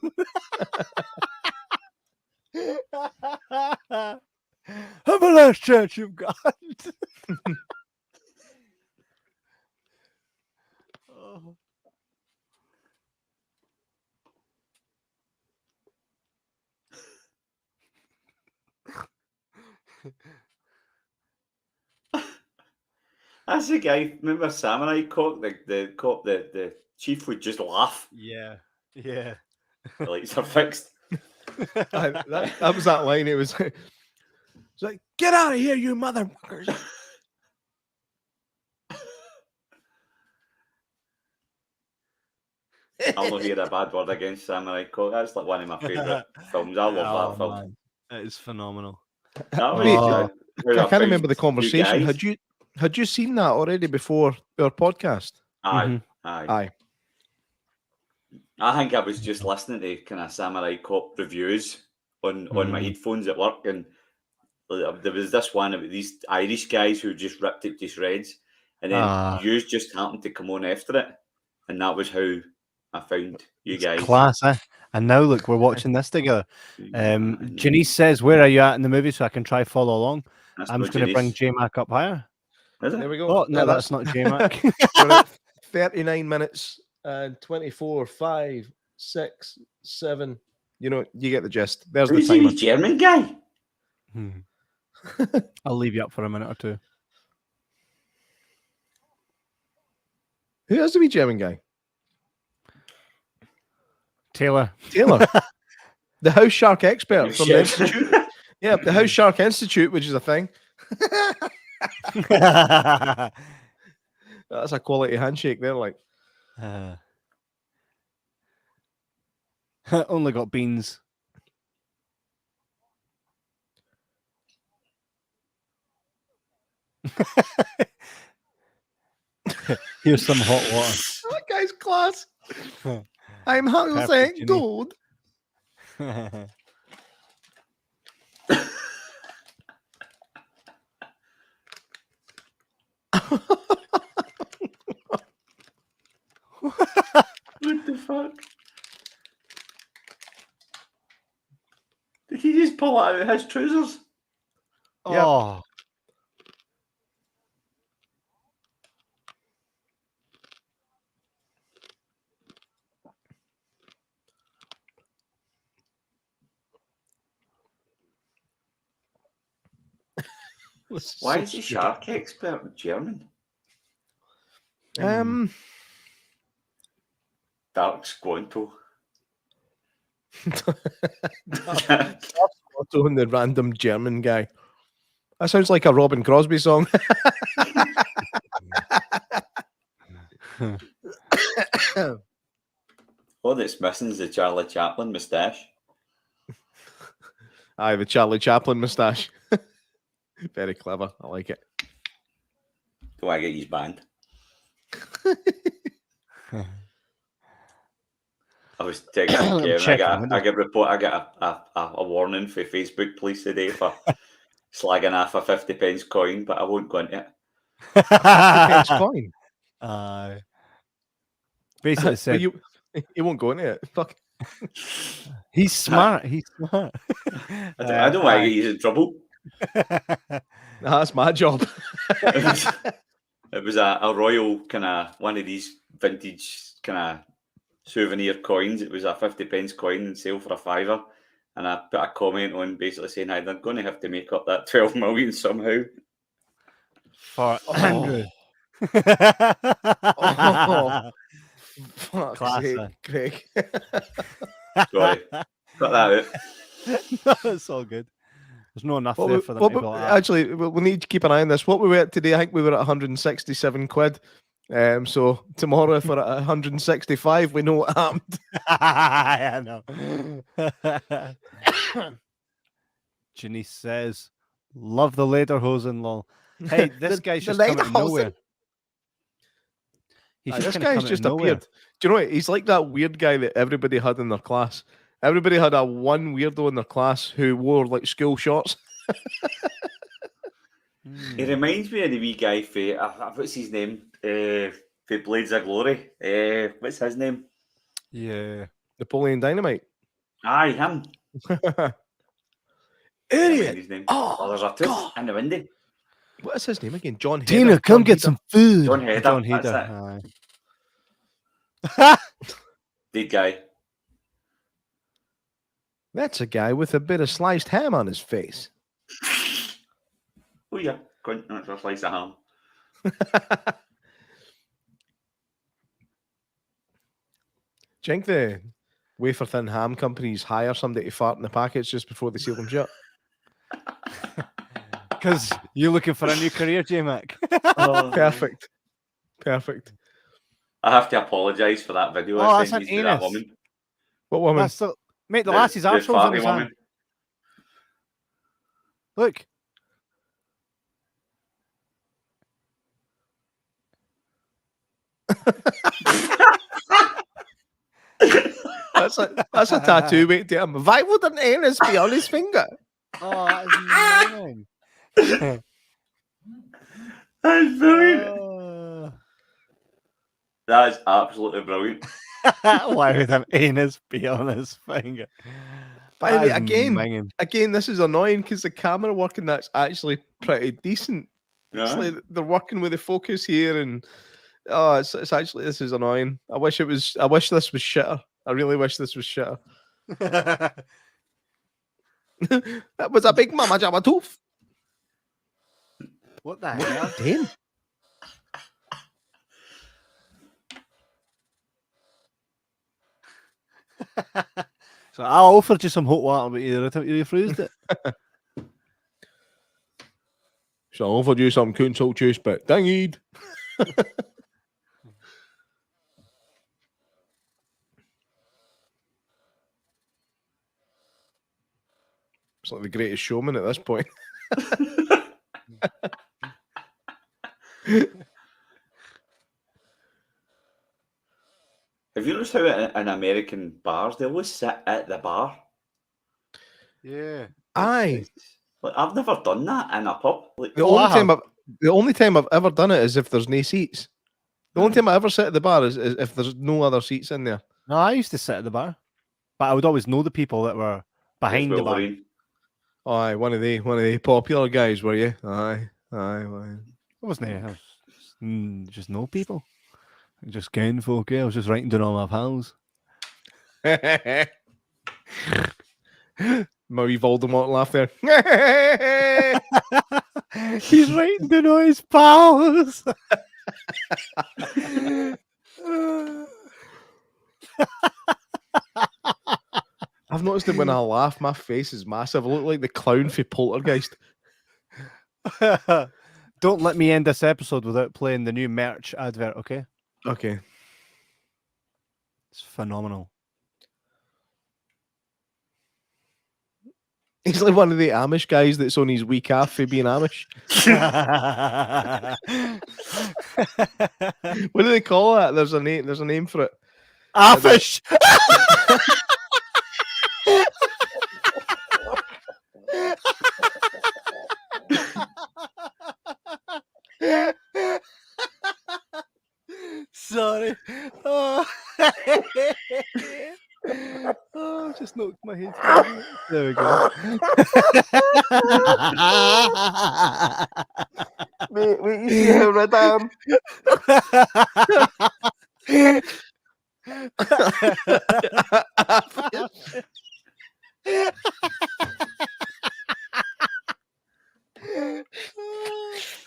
I'm the last chance you've got. Oh. That's the guy. Remember Samurai Cop? The cop, the chief would just laugh. Yeah. The lights are fixed. That was that line. It was it's like, get out of here, you motherfuckers. I'll not hear a bad word against Samurai Cop. That's like one of my favourite films. I love that film. Man. It is phenomenal. That was, I can't remember the conversation. Had you seen that already before our podcast? Aye. Aye. I think I was just listening to kind of Samurai Cop reviews on my headphones at work, and there was this one about these Irish guys who just ripped it to shreds, and then you just happened to come on after it, and that was how I found you guys. Class, eh? And now look, we're watching this together. Janice says, "Where are you at in the movie?" So I can try follow along. I'm just going to bring J-Mac up higher. There we go. Oh no, that's not J-Mac. 39 minutes and 24, 5, 6, 7. You know, you get the gist. There's the timer. Who's the German guy? I'll leave you up for a minute or two. Who has to be German guy? Taylor. The House Shark expert from the Institute. Yeah, the House Shark Institute, which is a thing. That's a quality handshake there, like. Only got beans. Here's some hot water. That guy's class. I'm Jose Gold. What the fuck? Did he just pull it out of his trousers? Oh. Why is he shark expert in German? Dark Squanto. And the random German guy. That sounds like a Robin Crosby song. All that's missing is the Charlie Chaplin moustache. Aye, the Charlie Chaplin moustache. Very clever. I like it. Do I get his band? I was texting Kevin. I got a warning for Facebook police today for slagging off a 50p coin, but I won't go into it. 50p coin. Basically said you won't go into it. Fuck. He's smart. He's smart. I don't want to get you in trouble. That's my job. It was a royal kind of one of these vintage kind of souvenir coins. It was a 50p coin and sale for a £5, and I put a comment on basically saying, "Hey, they're going to have to make up that 12 million somehow." For Andrew. Fuck's sake, Craig. Sorry, cut that out. No, it's all good. There's not enough there for them to go out. Actually, we'll need to keep an eye on this. What we were at today, I think we were at 167 quid. So tomorrow, if we're at 165, we know what happened. I know. Janice says, "Love the lederhosen, lol." Hey, this guy's just coming out of nowhere. This guy's just appeared. Do you know what? He's like that weird guy that everybody had in their class. Everybody had one weirdo in their class who wore like school shorts. He reminds me of the wee guy for what's his name? For Blades of Glory. What's his name? Yeah, Napoleon Dynamite. Aye, him. Idiot. His name. Oh, there's a tooth in the window. What is his name again? John Heder. Tina, come get some food. John Heder. John Heder. Dead guy. That's a guy with a bit of sliced ham on his face. Oh yeah, that's a slice of ham. Do you think the wafer thin ham companies hire somebody to fart in the packets just before they seal them shut? Because you're looking for a new career, J-Mac. Perfect. Perfect. I have to apologise for that video. Oh, I that's sent an you to that anus. woman. What woman? That's the, mate, the lassie's arsehole's in his hand. Look. That's a tattoo, mate. Why would an anus be on his finger? Oh, that's amazing. That's brilliant. That is absolutely brilliant. Why would an anus be on his finger? By the way, again, this is annoying because the camera work in that's actually pretty decent. Yeah. It's like they're working with the focus here, and it's actually, this is annoying. I wish this was shitter. I really wish this was shitter. That was a big mama jabba tooth. What the hell? Damn. So I offered you some hot water, but you refused it. So I offered you some coon salt juice, but dang it. It's like the Greatest Showman at this point. Have you noticed how in American bars they always sit at the bar? Yeah. Aye. Like, I've never done that in a pub. Like, The only time I've ever done it is if there's no seats. The only time I ever sit at the bar is if there's no other seats in there. No, I used to sit at the bar, but I would always know the people that were behind the bar. Wolverine. Aye, one of the popular guys, were you? Aye. I wasn't there. I was just know people. Just ken folk. I was just writing down all my pals. My wee Voldemort laugh there. He's writing down all his pals. I've noticed that when I laugh, my face is massive. I look like the clown for Poltergeist. Don't let me end this episode without playing the new merch advert, okay? Okay. It's phenomenal. He's like one of the Amish guys that's on his wee calf for being Amish. What do they call that? There's a name for it. Afish! Sorry. Oh. Oh, just knocked my head. There we go. Wait, you see how red I am?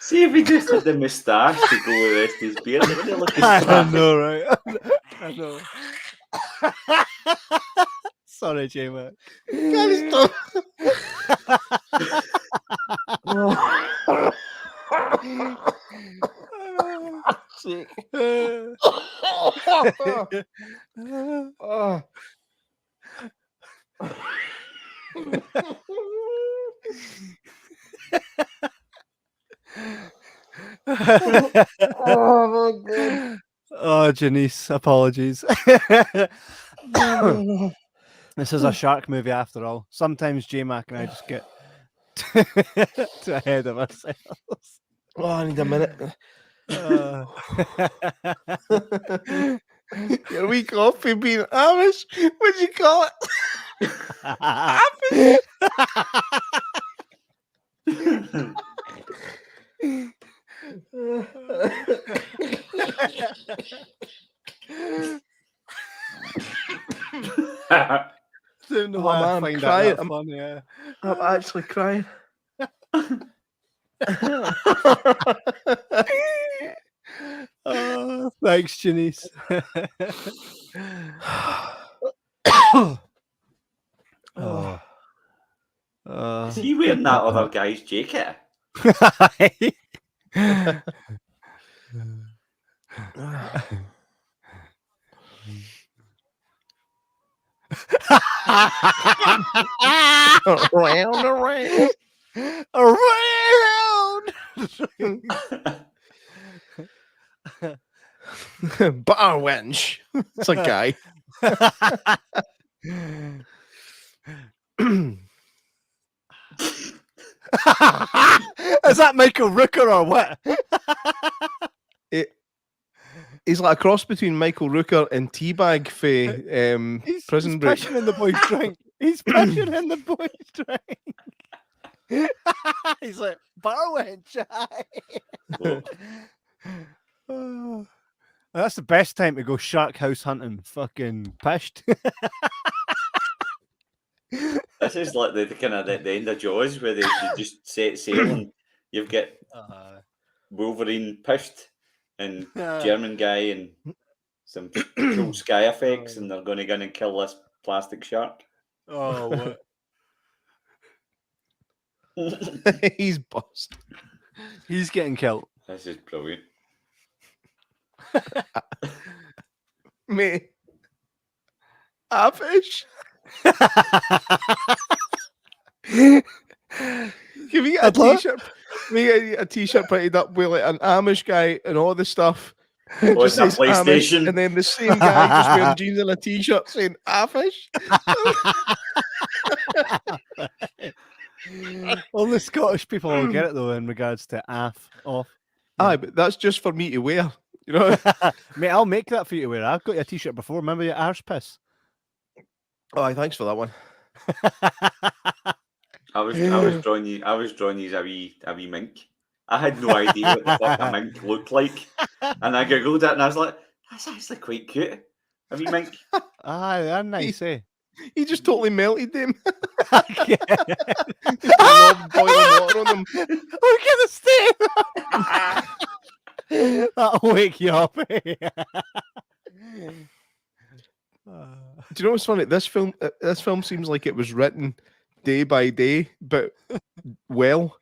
See if he just had the moustache to go with the rest of his beard. It would look I know, right? I know. Sorry, J-Mac. Sick. Oh my God. Oh, Janice, apologies. This is a shark movie after all. Sometimes J-Mac and I just get too ahead of ourselves. Oh, I need a minute. Your wee coffee being Amish. What'd you call it? Don't know Oh, why I man, find crying. that funny. Yeah. I'm actually crying. Oh, thanks, Janice. Oh. Is he wearing that other guy's jacket? Around. Bar wench. It's a guy. Is that Michael Rooker or what? He's like a cross between Michael Rooker and Teabag for Prison Break. He's pushing in the boy's drink. He's pushing in the boy's drink. He's like, bar wench. Oh. That's the best time to go shark house hunting. Fucking pished. This is like the kind of the end of Jaws where they just set sail and you've got Wolverine pished and German guy and some cool sky effects and they're going to go in and kill this plastic shark. Oh, what? He's bust. He's getting killed. This is brilliant. Me. A fish. Can we get a t-shirt? We get a t-shirt printed up with like an Amish guy and all the stuff. Oh, it's a PlayStation. Amish, and then the same guy just wearing jeans and a t-shirt saying "A fish." Only Scottish people will get it though in regards to off. Aye, but that's just for me to wear. You know? Mate, I'll make that for you to wear. I've got you a t-shirt before. Remember your arse piss? Oh, thanks for that one. I was drawing you a wee mink. I had no idea what the fuck a mink looked like, and I googled it, and I was like, "That's actually quite cute, a wee mink." Ah, they're nice, eh? He just totally melted them. Yeah. Just lobbed boiling water on them. Look at the stain. That'll wake you up. Eh? Do you know what's funny? This film seems like it was written day by day, but well.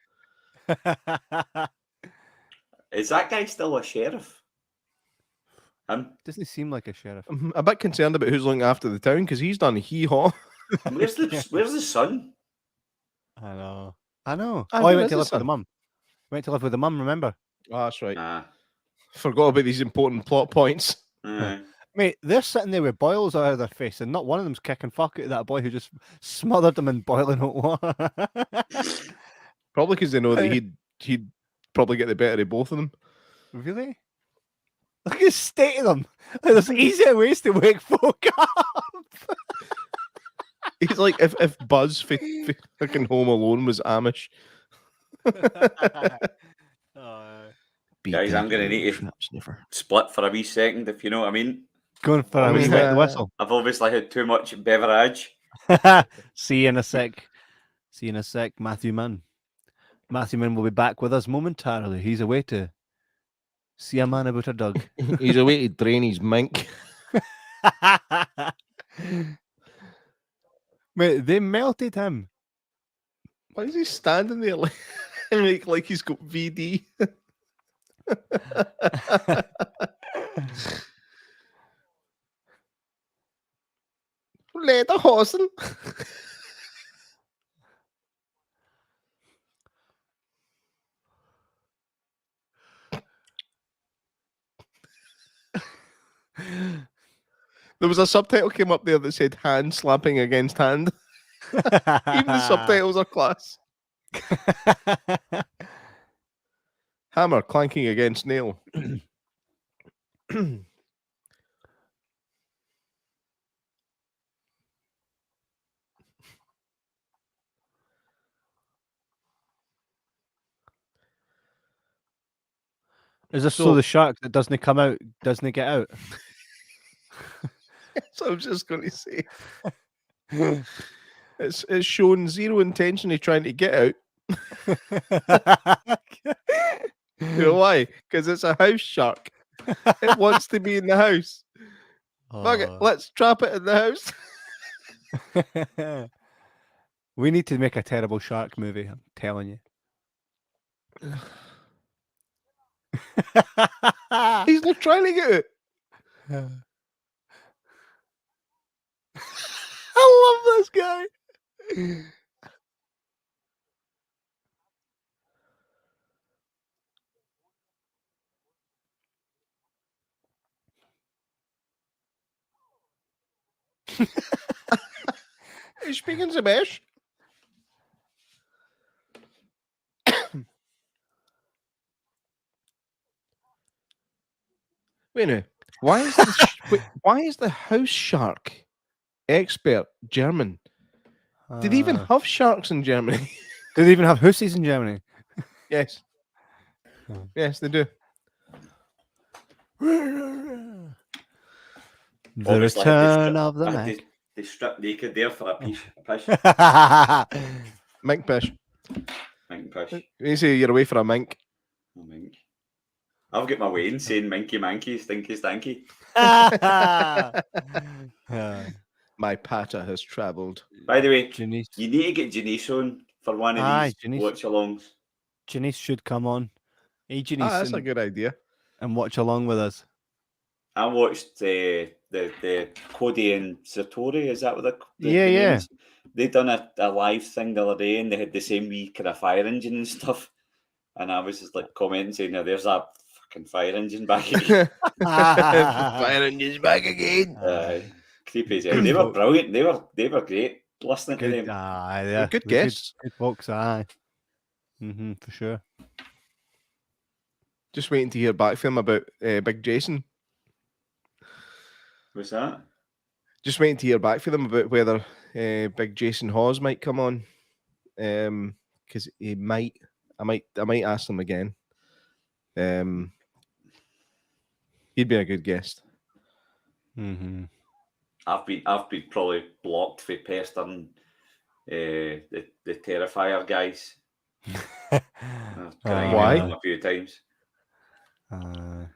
Is that guy still a sheriff? Doesn't he seem like a sheriff? I'm a bit concerned about who's looking after the town because he's done a hee-haw. Where's the son? I know. Ah, Oh, he where went is to the live with son? the mum. Went to live with the mum, remember? Oh, that's right. Ah, Forgot about these important plot points. Mate, they're sitting there with boils out of their face, and not one of them's kicking fuck out of that boy who just smothered them in boiling hot water. Probably because they know that he'd probably get the better of both of them. Really? Look at the state of them. There's easier ways to wake folk up. He's like if Buzz fucking Home Alone was Amish. Guys, I'm going to need to split for a wee second, if you know what I mean. Going for a wee wet whistle. I've obviously had too much beverage. See you in a sec. See you in a sec, Matthewman. Matthewman will be back with us momentarily. He's away to see a man about a dog. He's away to drain his mink. Mate, they melted him. Why is he standing there like he's got VD? Lederhosen. There was a subtitle came up there that said hand slapping against hand. Even the subtitles are class. Hammer clanking against nail. Is this so the shark that doesn't come out, doesn't get out? So I was just going to say. It's shown zero intention of trying to get out. You know why? Because it's a house shark. It wants to be in the house. Fuck it, let's trap it in the house. We need to make a terrible shark movie, I'm telling you. He's not trying to get it. I love this guy. He's speaking Spanish. Wait now. Why is the house shark expert German? Did they even have sharks in Germany? Do they even have hussies in Germany? Yes. Yes, they do. The Obviously, return of the Mack. They stripped naked there for a pish. Mink pish. Mink pish. You say you're away for a mink. Oh, mink. I've got my way in saying minky manky, stinky stanky. My patter has travelled. By the way, Janice. you need to get Janice on for one of these watch-alongs. Janice should come on. Hey, Janice, that's a good idea. And watch along with us. I watched the Cody and Satori. Is that what they're yeah. They done a live thing the other day, and they had the same wee kind of fire engine and stuff. And I was just like commenting saying, "Now there's that fucking fire engine back again." Fire engine's back again. Creepy as hell. They were brilliant. They were great. Listening to them. Yeah. Good guests. Good folks. Aye. For sure. Just waiting to hear back from him about Big Jason. What's that? Just waiting to hear back from them about whether Big Jason Hawes might come on. Because he might. I might ask them again. He'd be a good guest. Mm-hmm. I've been probably blocked for pestering the Terrifier guys. Why? Them a few times. Have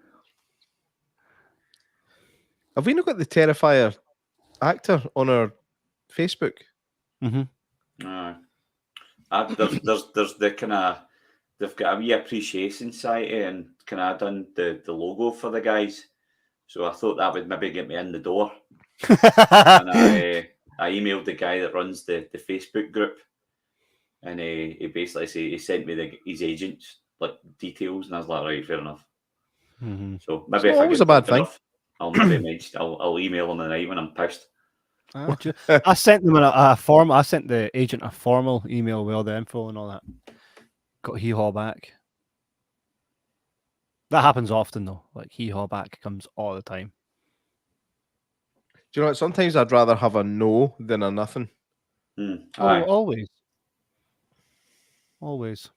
we not got the Terrifier actor on our Facebook? Mm-hmm. There's the kind of, they've got a wee appreciation site and kind of done the logo for the guys. So I thought that would maybe get me in the door. And I emailed the guy that runs the Facebook group, and he basically he sent me his agent's like details, and I was like, right, fair enough. Mm-hmm. So maybe if I get a bad thing. enough, I'll maybe I'll email him tonight when I'm pissed. I sent them a form. I sent the agent a formal email with all the info and all that. Got hee-haw back. That happens often though. Like hee-haw back comes all the time. Do you know what? Sometimes I'd rather have a no than a nothing. Always. Always.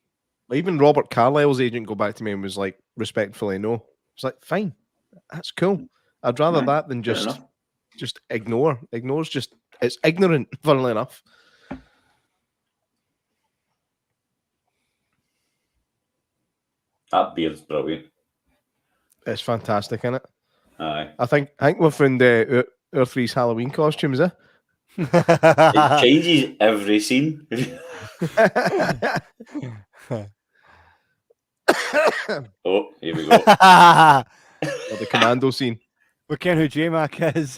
Even Robert Carlyle's agent go back to me and was like, respectfully, no. It's like, fine, that's cool. I'd rather that than just ignore. Ignore's just, it's ignorant, funnily enough. That beard's brilliant. It's fantastic, isn't it? Aye. I think we've found our three's Halloween costumes, eh? It changes every scene. Oh, here we go. Or the commando scene. We ken who J-Mac is.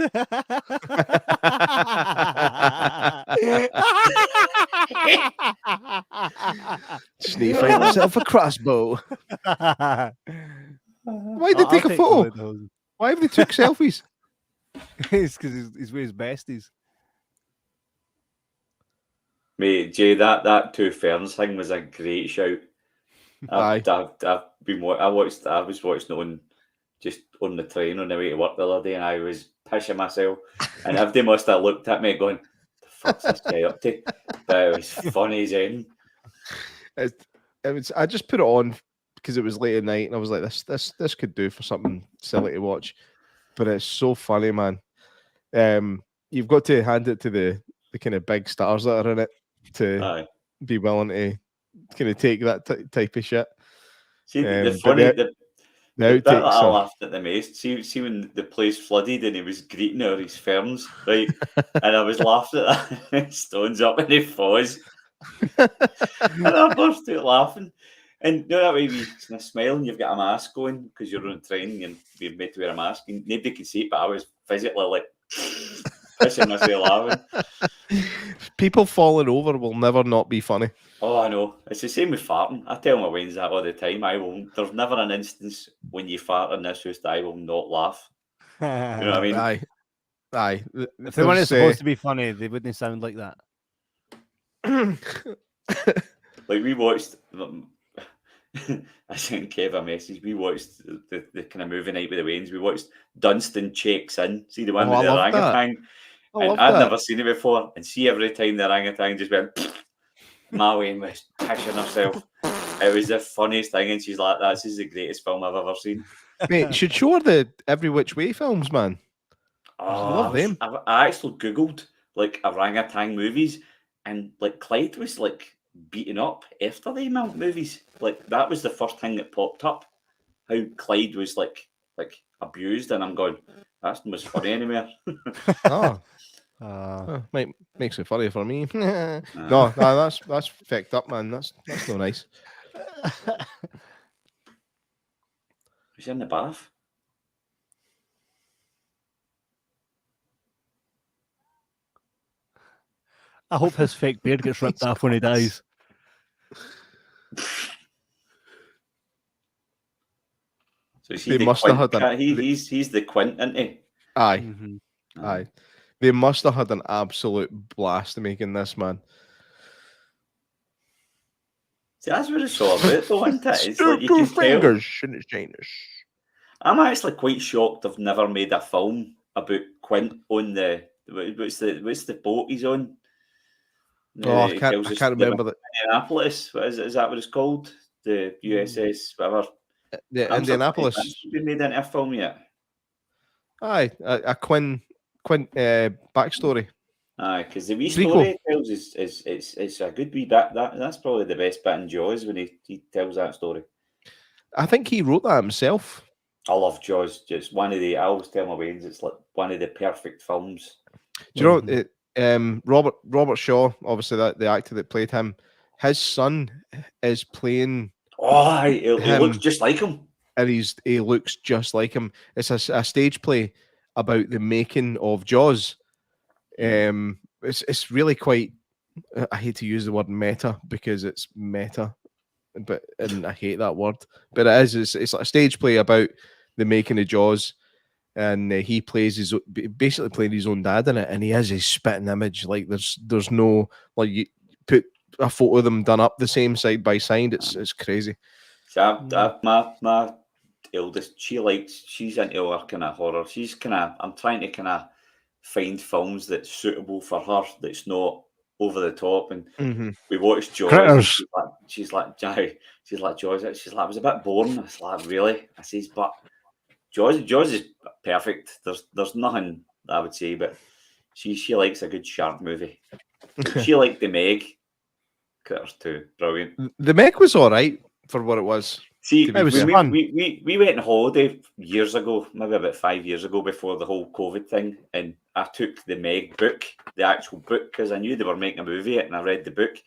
Just need to find myself a crossbow. Why did they take a photo? Why have they took selfies? It's because he's with his besties. Mate, Jay, that Two Ferns thing was a great shout. I was watching it on the train on the way to work the other day, and I was pissing myself. And everybody must have looked at me going, "The fuck's this guy up to?" But it was funny as anything. I just put it on because it was late at night, and I was like, "This could do for something silly to watch." But it's so funny, man. You've got to hand it to the kind of big stars that are in it to be willing to kind of take that type of shit. See, the funny, the bit that I laughed at the most, see when the place flooded and he was greeting all his ferns, right? And I was laughing at that. Stones up and he falls. And I burst out laughing. And you know that way you kind of smile and you've got a mask going because you're on training and you're made to wear a mask and nobody can see it, but I was physically like pissing myself laughing. People falling over will never not be funny. Oh, I know. It's the same with farting. I tell my Waynes that all the time. There's never an instance when you fart in this house that I will not laugh. You know what I mean? Aye. If they weren't supposed to be funny, they wouldn't sound like that. Like we watched, I sent Kev a message. We watched the kind of movie night with the Waynes. We watched Dunstan Checks In. See the one with the orangutan? And I'd never seen it before. And see every time the orangutan just went, my Wayne was pissing herself. It was the funniest thing. And she's like, this is the greatest film I've ever seen. Mate, you should show her the Every Which Way films, man. I love them. I actually Googled like orangutan movies, and like Clyde was like beaten up after the movies. Like that was the first thing that popped up. How Clyde was like abused, and I'm going, that's the most funny anymore. Makes it funny for me. No, that's fecked up, man. That's no nice. Was he in the bath? I hope his fake beard gets ripped off when he dies. So they must have had he's the Quint, isn't he? Aye. Mm-hmm. Aye. They must have had an absolute blast making this, man. See, that's what it's all about, though, isn't it? It's Still like you two can tell. fingers in his anus. I'm actually quite shocked I've never made a film about Quint on the what's the boat he's on? Oh, I can't remember that. Indianapolis. What is that what it's called? The USS, whatever. The I'm Indianapolis. surprised that's been made into a film yet. Aye, a Quinn backstory. Aye, because the wee Prequel. story he tells is it's a good wee bit. That's probably the best bit in Jaws when he tells that story. I think he wrote that himself. I love Jaws. Just one of the. I always tell my ways it's like one of the perfect films. Do you know Robert Shaw, obviously that the actor that played him, his son is playing. Oh, he looks just like him. And he looks just like him. It's a stage play about the making of Jaws. It's really quite. I hate to use the word meta because it's meta, and I hate that word. But it is. It's like a stage play about the making of Jaws, and he plays basically playing his own dad in it, and he is his spitting image. Like there's no like you put a photo of them done up the same side by side. It's crazy. So my eldest, she's into all kind of horror. I'm trying to kind of find films that's suitable for her, that's not over the top. And we watched Jaws. She's like, Jaws. She's like, it was a bit boring. I was like, really? I says, but Jaws is perfect. There's nothing I would say, but she likes a good shark movie. She liked the Meg. Critters 2, brilliant. The Meg was all right for what it was. See, it was fun. We went on holiday years ago, maybe about 5 years ago, before the whole COVID thing, and I took the Meg book, the actual book, because I knew they were making a movie, and I read the book,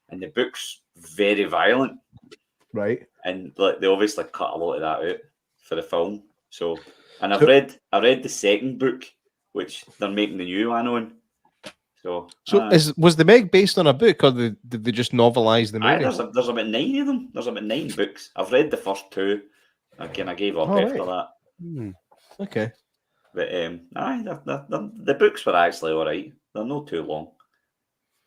and the book's very violent, right? And like they obviously cut a lot of that out for the film. So, and I read the second book, which they're making the new one on. So was the Meg based on a book, or did they just novelize the movie? There's about 9 of them. There's about 9 books. I've read the first 2. Again, I gave up after that. Okay. But the books were actually all right. They're not too long.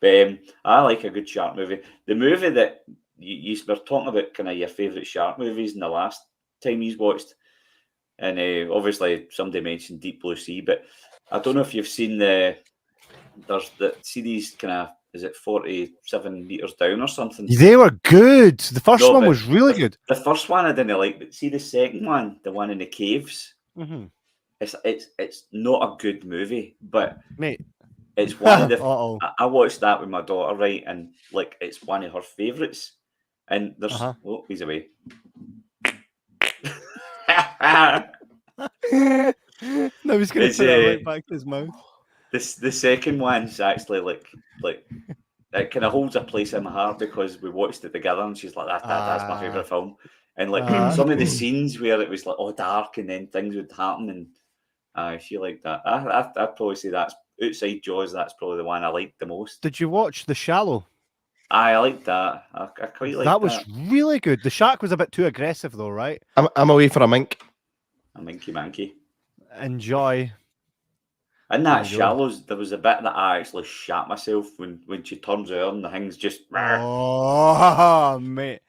But I like a good shark movie. The movie that you were talking about, kind of your favourite shark movies in the last time you watched, and obviously somebody mentioned Deep Blue Sea, but I don't know if you've seen see these kind of, is it 47 meters down or something? They were good. The first one was really good. The first one I didn't like, but see the second one, the one in the caves. It's not a good movie, but mate, it's one of the. I watched that with my daughter, right, and like it's one of her favourites. And there's oh, he's away. No, he's going to put it right back to his mouth. The second one's actually like it kind of holds a place in my heart because we watched it together, and she's like, that's my favourite film. And like some of the scenes where it was like all dark and then things would happen, and she liked that. I'd probably say that's outside Jaws. That's probably the one I liked the most. Did you watch The Shallow? I liked that. I quite liked that. That was really good. The shark was a bit too aggressive though, right? I'm away for a mink. A minky manky. Enjoy. In that Shallows, there was a bit that I actually shat myself when she turns out and the thing's just. Oh, mate,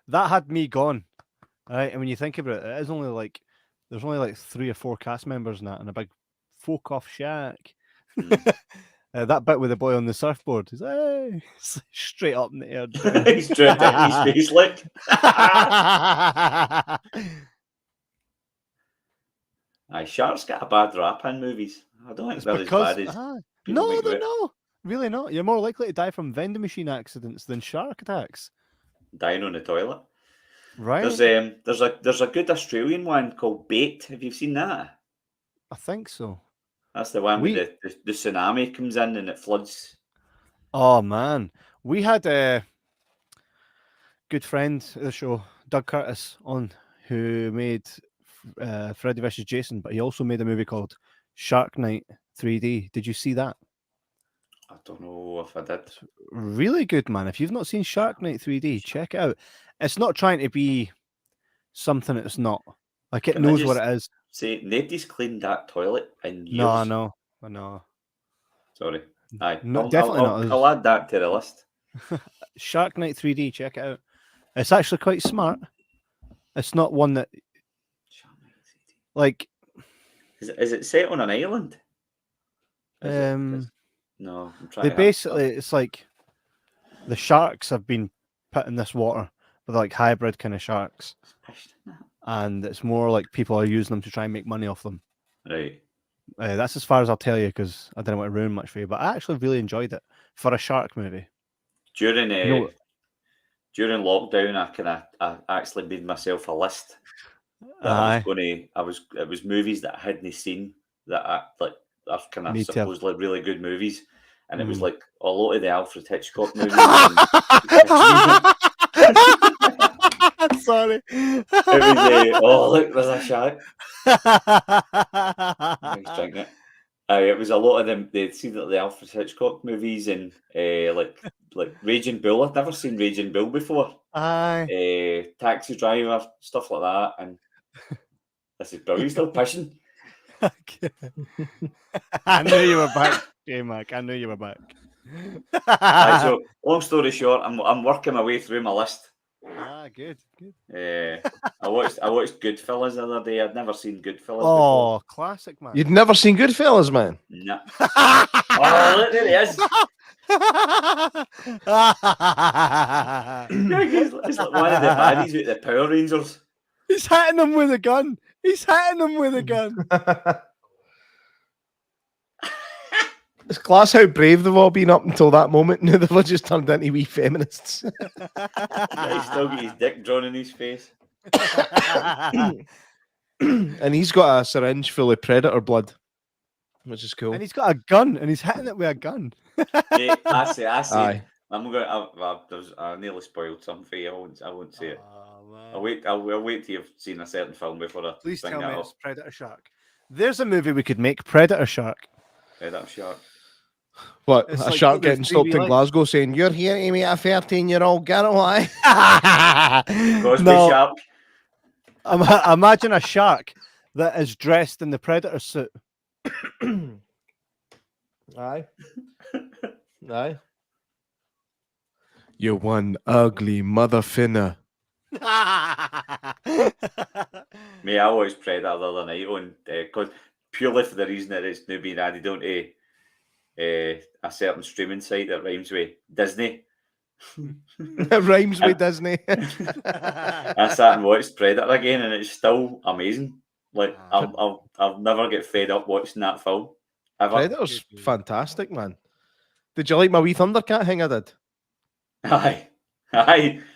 that had me gone. Right, and when you think about it, it is only like there's only like 3 or 4 cast members in that, and a big folk off shack. That bit with the boy on the surfboard, he's hey, straight up in the air. He's straight at his face like. Sharks get a bad rap in movies. I don't think they're as bad as no, they're not. Really not. You're more likely to die from vending machine accidents than shark attacks. Dying on the toilet. Right. There's a good Australian one called Bait. Have you seen that? I think so. That's the one where the tsunami comes in and it floods. Oh man. We had a good friend of the show, Doug Curtis, on, who made Freddy vs. Jason, but he also made a movie called Shark Night 3D. Did you see that? I don't know if I did. Really good, man. If you've not seen Shark Night 3D, check it out. It's not trying to be something it's not. Like, it knows what it is. See, nobody's cleaned that toilet in years. No, I know. Sorry. Aye. No, definitely not. I'll add that to the list. Shark Night 3D, check it out. It's actually quite smart. It's not one that like. Is it set on an island? No, I'm trying. They basically, it's like the sharks have been put in this water with like hybrid kind of sharks, and it's more like people are using them to try and make money off them. Right. That's as far as I'll tell you because I didn't want to ruin much for you. But I actually really enjoyed it for a shark movie. During lockdown, I actually made myself a list. It was movies that I hadn't seen that are kind of supposedly really good movies, and it was like a lot of the Alfred Hitchcock movies. Sorry. It was look, there's a shark. He's drinking it. It was a lot of them. They'd seen the Alfred Hitchcock movies and like Raging Bull. I'd never seen Raging Bull before. Taxi Driver, stuff like that. And this is brilliant. Still pushing. I knew you were back, J-Mac. I knew you were back. Right, so long story short, I'm working my way through my list. Good. I watched Goodfellas the other day. I'd never seen Goodfellas before. before. Classic, man. You'd never seen Goodfellas, man? No. Oh, look, there he is. He's like one of the baddies with the Power Rangers. He's hitting them with a gun. It's class how brave they've all been up until that moment. Now they've all just turned into wee feminists. He's still got his dick drawn in his face. And he's got a syringe full of predator blood, which is cool. And he's got a gun, and he's hitting it with a gun. Yeah, I see. Aye. I nearly spoiled something for you. I won't say it. I'll wait till you've seen a certain film before I Please bring tell that me up. it's Predator Shark. There's a movie we could make, Predator Shark. Predator Shark. What? It's a like shark there's getting stopped in TV Glasgow saying, "You're here to meet a 13-year-old girl, eh?" Cosby No. Shark. Imagine a shark that is dressed in the Predator suit. Aye. You one ugly mother finner. Me, I watched Predator the other night on purely for the reason that it's now being added onto a certain streaming site that rhymes with Disney. It rhymes with Disney. I sat and watched Predator again, and it's still amazing. Like I'll never get fed up watching that film. Ever. Predator's fantastic, man. Did you like my wee Thundercat thing I did? Aye.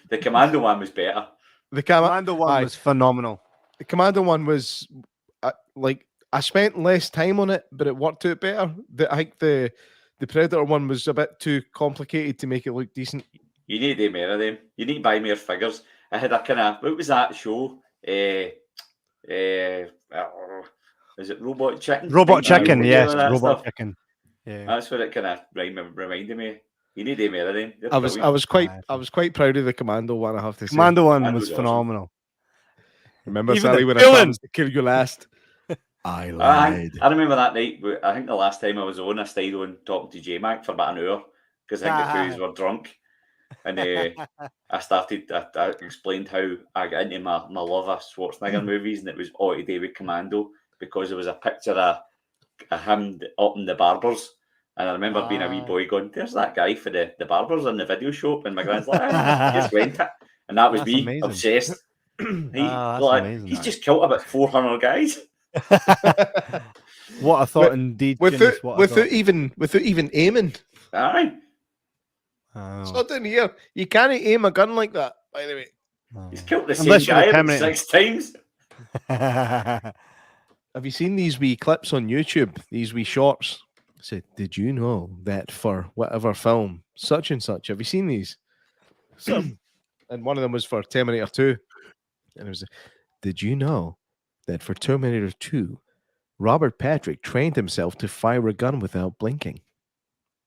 The Commando one was better. The Commando one was phenomenal. The Commando one was I spent less time on it, but it worked out better. I think the Predator one was a bit too complicated to make it look decent. You need to do more of them. You need to buy more figures. I had a kind of, what was that show? Is it Robot Chicken? Robot Chicken, yes. Robot stuff. Chicken. Yeah. That's what it kind of reminded me. You need to do more of them. I was quite proud of the Commando one, I have to say. Commando one was phenomenal. Remember, Sally, when I promised to kill you last? I lied. I remember that night. I think the last time I was on, I stayed on talking to J-Mac for about an hour because I think the crews were drunk. And I explained how I got into my love of Schwarzenegger movies, and it was all to do with Commando because there was a picture of him up in the barbers. And I remember being a wee boy going, "There's that guy for the barbers in the video shop." And my gran's like, just went it. And that was me, amazing. Obsessed. He's just killed about 400 guys. What I thought, indeed, without even aiming. Aye. It's not down here. You can't aim a gun like that, by the way. He's killed the same guy about 6 times. Have you seen these wee clips on YouTube? These wee shorts? I said, did you know that for whatever film, such and such? Have you seen these? And one of them was for Terminator 2. And it was, did you know that for Terminator 2, Robert Patrick trained himself to fire a gun without blinking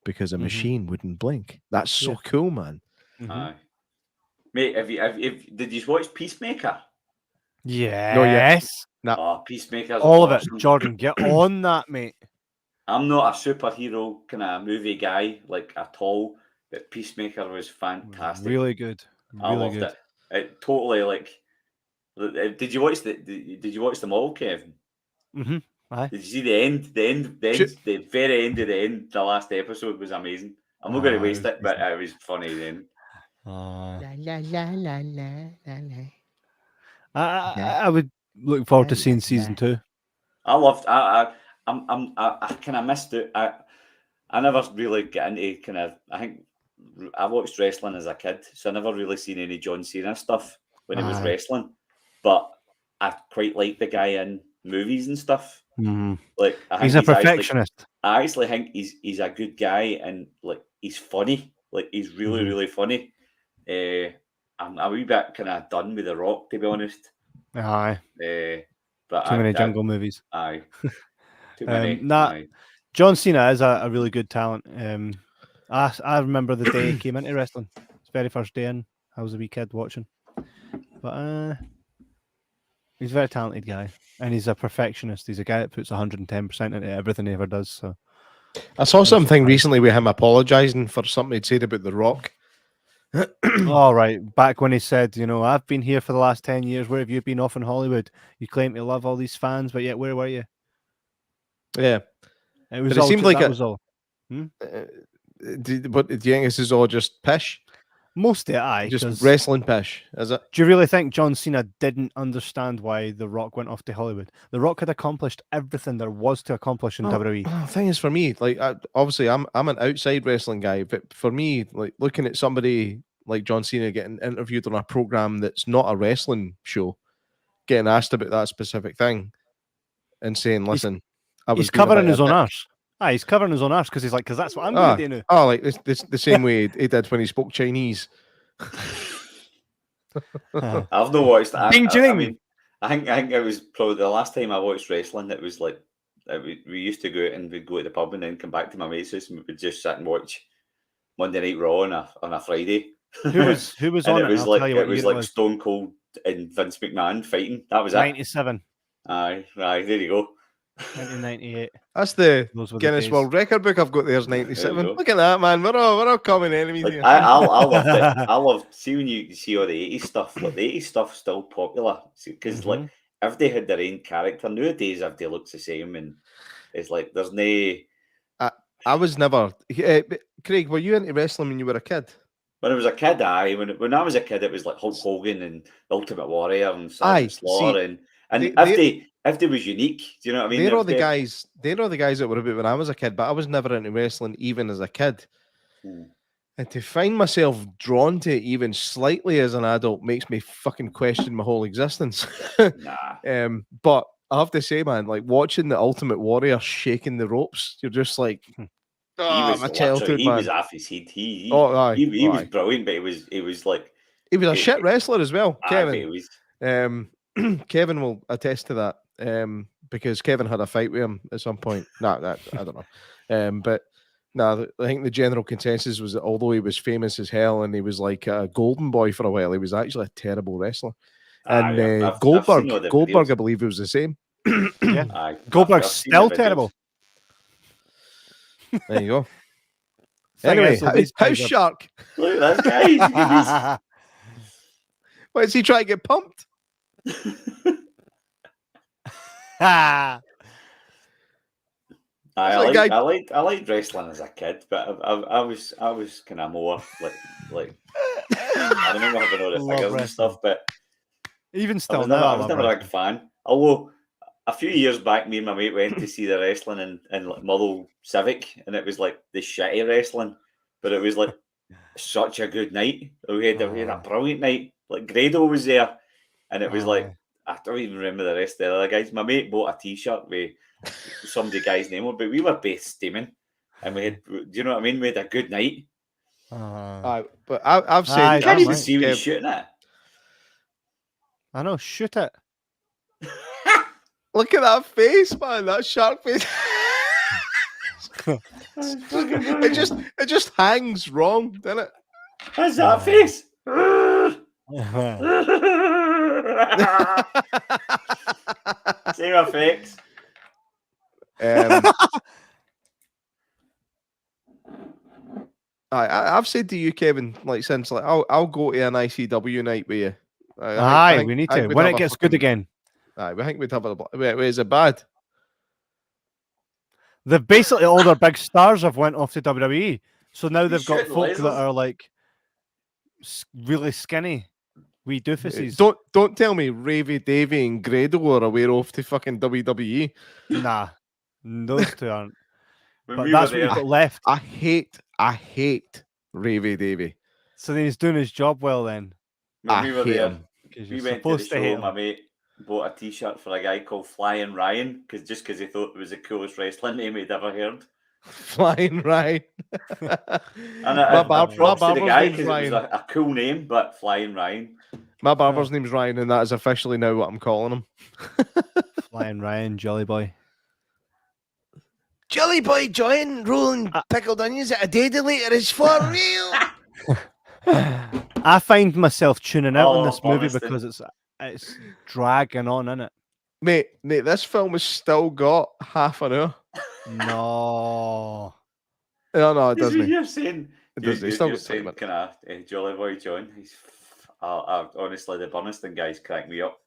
because a machine wouldn't blink? That's so cool, man. Aye. Mate, did you watch Peacemaker? Yes. No, yes. No. Oh, Peacemaker's all awesome. of it. Jordan, get on that, mate. I'm not a superhero kind of movie guy like at all, but Peacemaker was fantastic. Really good. I loved it. It totally like. Did you watch them all, Kevin? Mm-hmm. Aye. Did you see the end? The very end of the end. The last episode was amazing. I'm not going to waste it, but it was funny then. La la la la la la. I would look forward to seeing season 2. I loved. I kind of missed it. I never really get into kind of. I think I watched wrestling as a kid, so I never really seen any John Cena stuff when he was wrestling. But I quite like the guy in movies and stuff. Mm-hmm. Like I think he's a perfectionist. I actually think he's a good guy and like he's funny. Like he's really really funny. I'm a wee bit kind of done with The Rock, to be honest. Aye. But too many jungle movies. Aye. Too many. John Cena is a really good talent. I remember the day he came into wrestling. His very first day in. I was a wee kid watching. But he's a very talented guy. And he's a perfectionist. He's a guy that puts 110% into everything he ever does. So I saw something recently with him apologising for something he'd said about The Rock. All right. Back when he said, I've been here for the last 10 years. Where have you been off in Hollywood? You claim to love all these fans, but yet where were you? Yeah. It seemed like that was all. But do you think this is all just pish? Most of it, aye. Just wrestling pish, is it? Do you really think John Cena didn't understand why The Rock went off to Hollywood? The Rock had accomplished everything there was to accomplish in WWE. The thing is, for me, like obviously I'm an outside wrestling guy, but for me, like looking at somebody like John Cena getting interviewed on a program that's not a wrestling show, getting asked about that specific thing, and saying, "Listen, he's covering his own arse." Ah, he's covering his own arse because he's like, because that's what I'm going to do now. Oh, like this the same way he did when he spoke Chinese. I've not watched that. I mean, I think it was probably the last time I watched wrestling. It was like we used to go out and we'd go to the pub and then come back to my mates' house and we'd just sit and watch Monday Night Raw on a Friday. Who was on it? Was it was like Stone Cold and Vince McMahon fighting. That was 97. Aye, there you go. 1998. That's the Guinness World Record book I've got there's 97. Look at that, man. We're all common enemies here. I loved it. I loved when you see all the 80s stuff. Like the 80s stuff's still popular because like if they had their own character nowadays, if they looks the same, and it's like there's no. I was never. Craig, were you into wrestling when you were a kid? When I was a kid, aye. When I was a kid, it was like Hulk Hogan and the Ultimate Warrior and Sergeant Slaughter if they was unique, do you know what I mean? They're all the guys that were about when I was a kid, but I was never into wrestling even as a kid. And to find myself drawn to it even slightly as an adult makes me fucking question my whole existence. But I have to say, man, like watching the Ultimate Warrior shaking the ropes, you're just like, my childhood, he man. was off his head. He was brilliant, but he was like he was a shit wrestler as well. Kevin, Kevin will attest to that. Because Kevin had a fight with him at some point. I don't know. But no, I think the general consensus was that although he was famous as hell and he was like a golden boy for a while, he was actually a terrible wrestler. And Goldberg, I believe, it was the same. Yeah, Goldberg's still terrible. There you go. Anyway, how's Shark? Look at that guy. Why is he trying to get pumped? I liked wrestling as a kid, but I was kind of more like I remember having all the figures and stuff, but even still, I was never a big fan. Although a few years back, me and my mate went to see the wrestling in like Motherwell Civic, and it was like the shitty wrestling, but it was like such a good night. We had a brilliant night. Like Grado was there, and it was like. I don't even remember the rest of the other guys. My mate bought a T-shirt with somebody guy's name on, but we were both steaming, and we had. Do you know what I mean? We had a good night. But I've said you can't even see when you're shooting it. I know, shoot it. Look at that face, man. That shark face. it just hangs wrong, doesn't it? What's that face? See my face. I've said to you, Kevin, like since like I'll go to an ICW night with you. Aye, we need to. we'd When have it a gets good fucking- again. Aye, we think we'd have a. Wait, is it bad? They've basically all their big stars have went off to WWE. So now they've got shooting folk that lasers. are like really skinny, wee doofuses. Don't tell me Ravy, Davy, and Grado are away off to fucking WWE. Nah, those two aren't. When But we that's were what you've there, got left. I hate Ravy Davy. So then he's doing his job well then. when I we were hate there, him. Because we you're went to the supposed to hate show. My him. mate bought a T-shirt for a guy called Flying Ryan just because he thought it was the coolest wrestling name he'd ever heard. Flying Ryan. And my props to the barber's guy name's because it was Ryan. a cool name, but Flying Ryan. My barber's name's Ryan, and that is officially now what I'm calling him. Flying Ryan, Jolly Boy. Jolly Boy Join rolling pickled onions at a day later is for real. I find myself tuning out on Oh, this movie honestly. because it's dragging on, isn't it? Mate, this film has still got half an hour. No. No, it This is what doesn't. you're saying. It doesn't. It's still You're got 20 saying minutes. kind of Jolly Boy John. Honestly, the Burniston guys crack me up.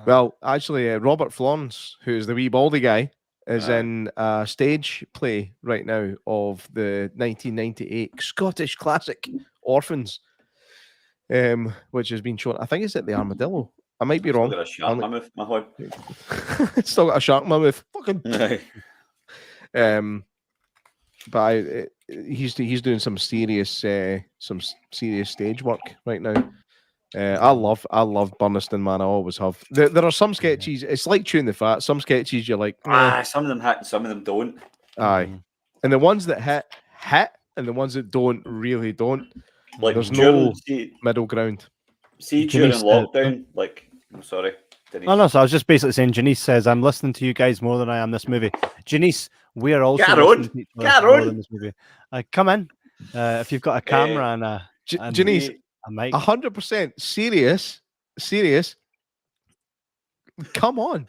Well, actually, Robert Florence, who's the wee baldy guy, is Aye. in a stage play right now of the 1998 Scottish classic Orphans, which has been shown. I think it's at the Armadillo. I might be Still wrong. got a shark mammoth, my hood. It's still got a shark mammoth. Fucking. Aye. But he's doing some serious stage work right now. I love Burniston, man. I always have. There are some sketches. It's like chewing the fat. Some sketches you're like, Some of them hit and some of them don't. aye. And the ones that hit, and the ones that don't really don't. Like There's during, no middle ground. See Janice during lockdown, like I'm sorry. Oh no, so I was just basically saying Janice says I'm listening to you guys more than I am this movie. Janice, we are also listening to each other more than this movie. Come in. If you've got a camera and a Janice, a mic. 100% serious. Come on.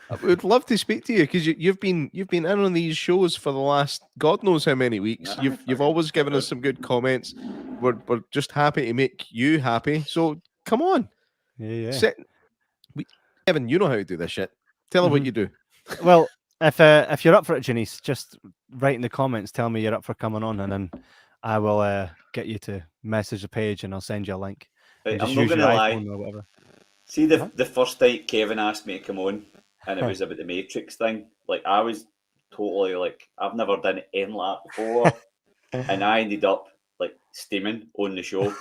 I would love to speak to you because you've been in on these shows for the last God knows how many weeks. You've always given us some good comments. We're just happy to make you happy. So come on. Yeah. Kevin, you know how to do this shit. Tell her what you do. Well, if you're up for it, Janice, just write in the comments. Tell me you're up for coming on, and then I will get you to message the page, and I'll send you a link. I'm Just not use gonna your lie. iPhone or whatever. See the first night Kevin asked me to come on, and it was about the Matrix thing. Like I was totally like I've never done anything like that before, and I ended up like steaming on the show.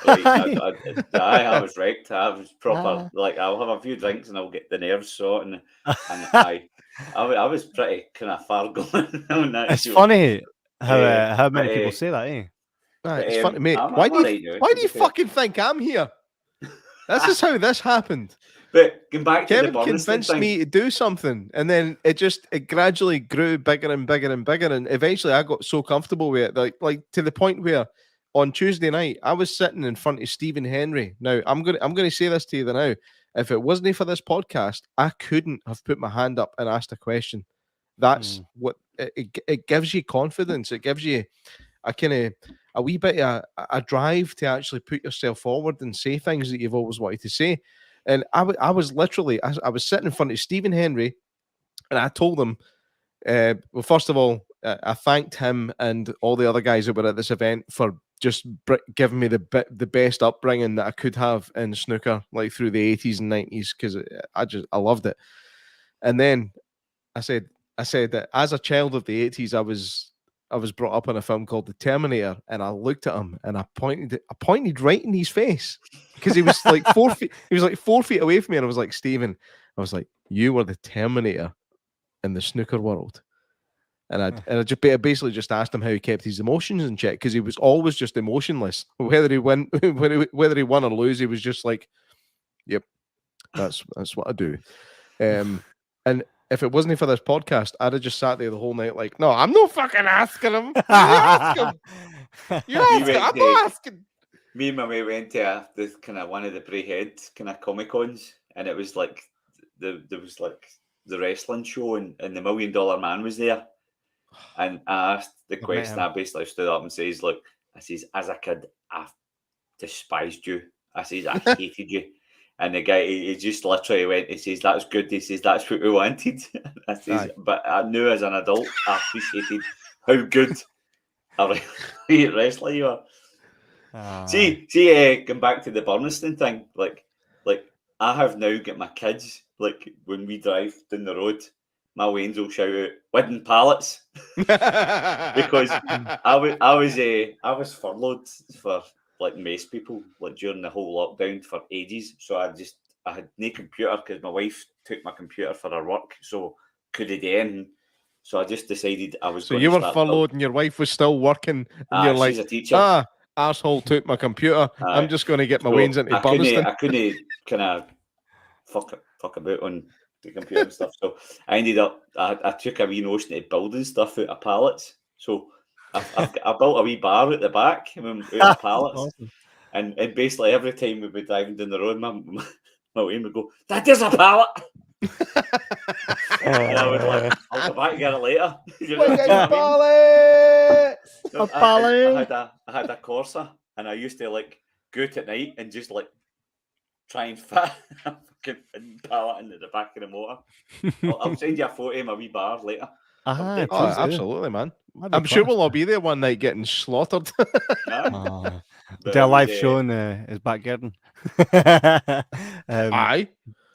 Like, I was wrecked. I was proper. Like I'll have a few drinks and I'll get the nerves shot, and I was pretty kind of far gone on that. It's show. funny how many people say that, eh? It's funny, mate. I'm Why do alright you now, fucking think I'm here? This is how this happened. But going back to Kevin the convinced thing, me to do something, and then it gradually grew bigger and bigger and bigger, and eventually I got so comfortable with it, like to the point where on Tuesday night I was sitting in front of Stephen Henry. Now I'm gonna say this to you now. If it wasn't for this podcast, I couldn't have put my hand up and asked a question. That's what it gives you confidence. It gives you a wee bit of a drive to actually put yourself forward and say things that you've always wanted to say. And I was literally, I was sitting in front of Stephen Henry, and I told him, well, first of all, I thanked him and all the other guys that were at this event for just giving me the best upbringing that I could have in snooker, like through the 80s and 90s, because I loved it. And then I said that as a child of the 80s, I was brought up on a film called The Terminator, and I looked at him and I pointed right in his face because he was like 4 feet. He was like 4 feet away from me, and I was like, Stephen, I was like, you were the Terminator in the snooker world. And I just basically just asked him how he kept his emotions in check, because he was always just emotionless. Whether he won or lose, he was just like, yep, that's what I do. And if it wasn't for this podcast, I'd have just sat there the whole night like, no, I'm not fucking asking him. You ask him. You ask him. I'm not asking. Me and my mate went to this kind of one of the Braehead kind of Comic Cons, and it was like there was like the wrestling show, and the $1 Million Man was there, And I asked the met question. him. I basically stood up and says, "Look," I says, "as a kid, I despised you. I says, I hated you." And the guy, he just literally went, he says, "That's good." He says, "That's what we wanted." I says, Aye. "But I knew as an adult, I appreciated how good a wrestler you are." See, going back to the Burniston thing, like I have now got my kids, like when we drive down the road, my Waynes will shout out "Wooden pallets" because I was furloughed for like most people, like during the whole lockdown for ages. So I had no computer because my wife took my computer for her work, so couldn't do anything. So I just decided I was So going you to were start. furloughed and your wife was still working, and you're like, She's a teacher. Arsehole took my computer. I'm just going to get my Waynes into Burniston. I couldn't kind of fuck about on the computer and stuff. So I ended up, I took a wee notion to building stuff out of pallets. So I built a wee bar at the back out of pallets. Awesome. And basically every time we'd be driving down the road, my Wayne would go, "That is a pallet." And I was like, "I'll go back and get it later." You know what I mean? No, I had a Corsa, and I used to like go out at night and just like try and fit a fucking pallet into the back of the motor. I'll send you a photo of my wee bar later. Aye, Oh, please do. absolutely, man. That'd be I'm sure class. we'll all be there one night getting slaughtered. Aye. But Do a it was, live show in his back garden. Aye.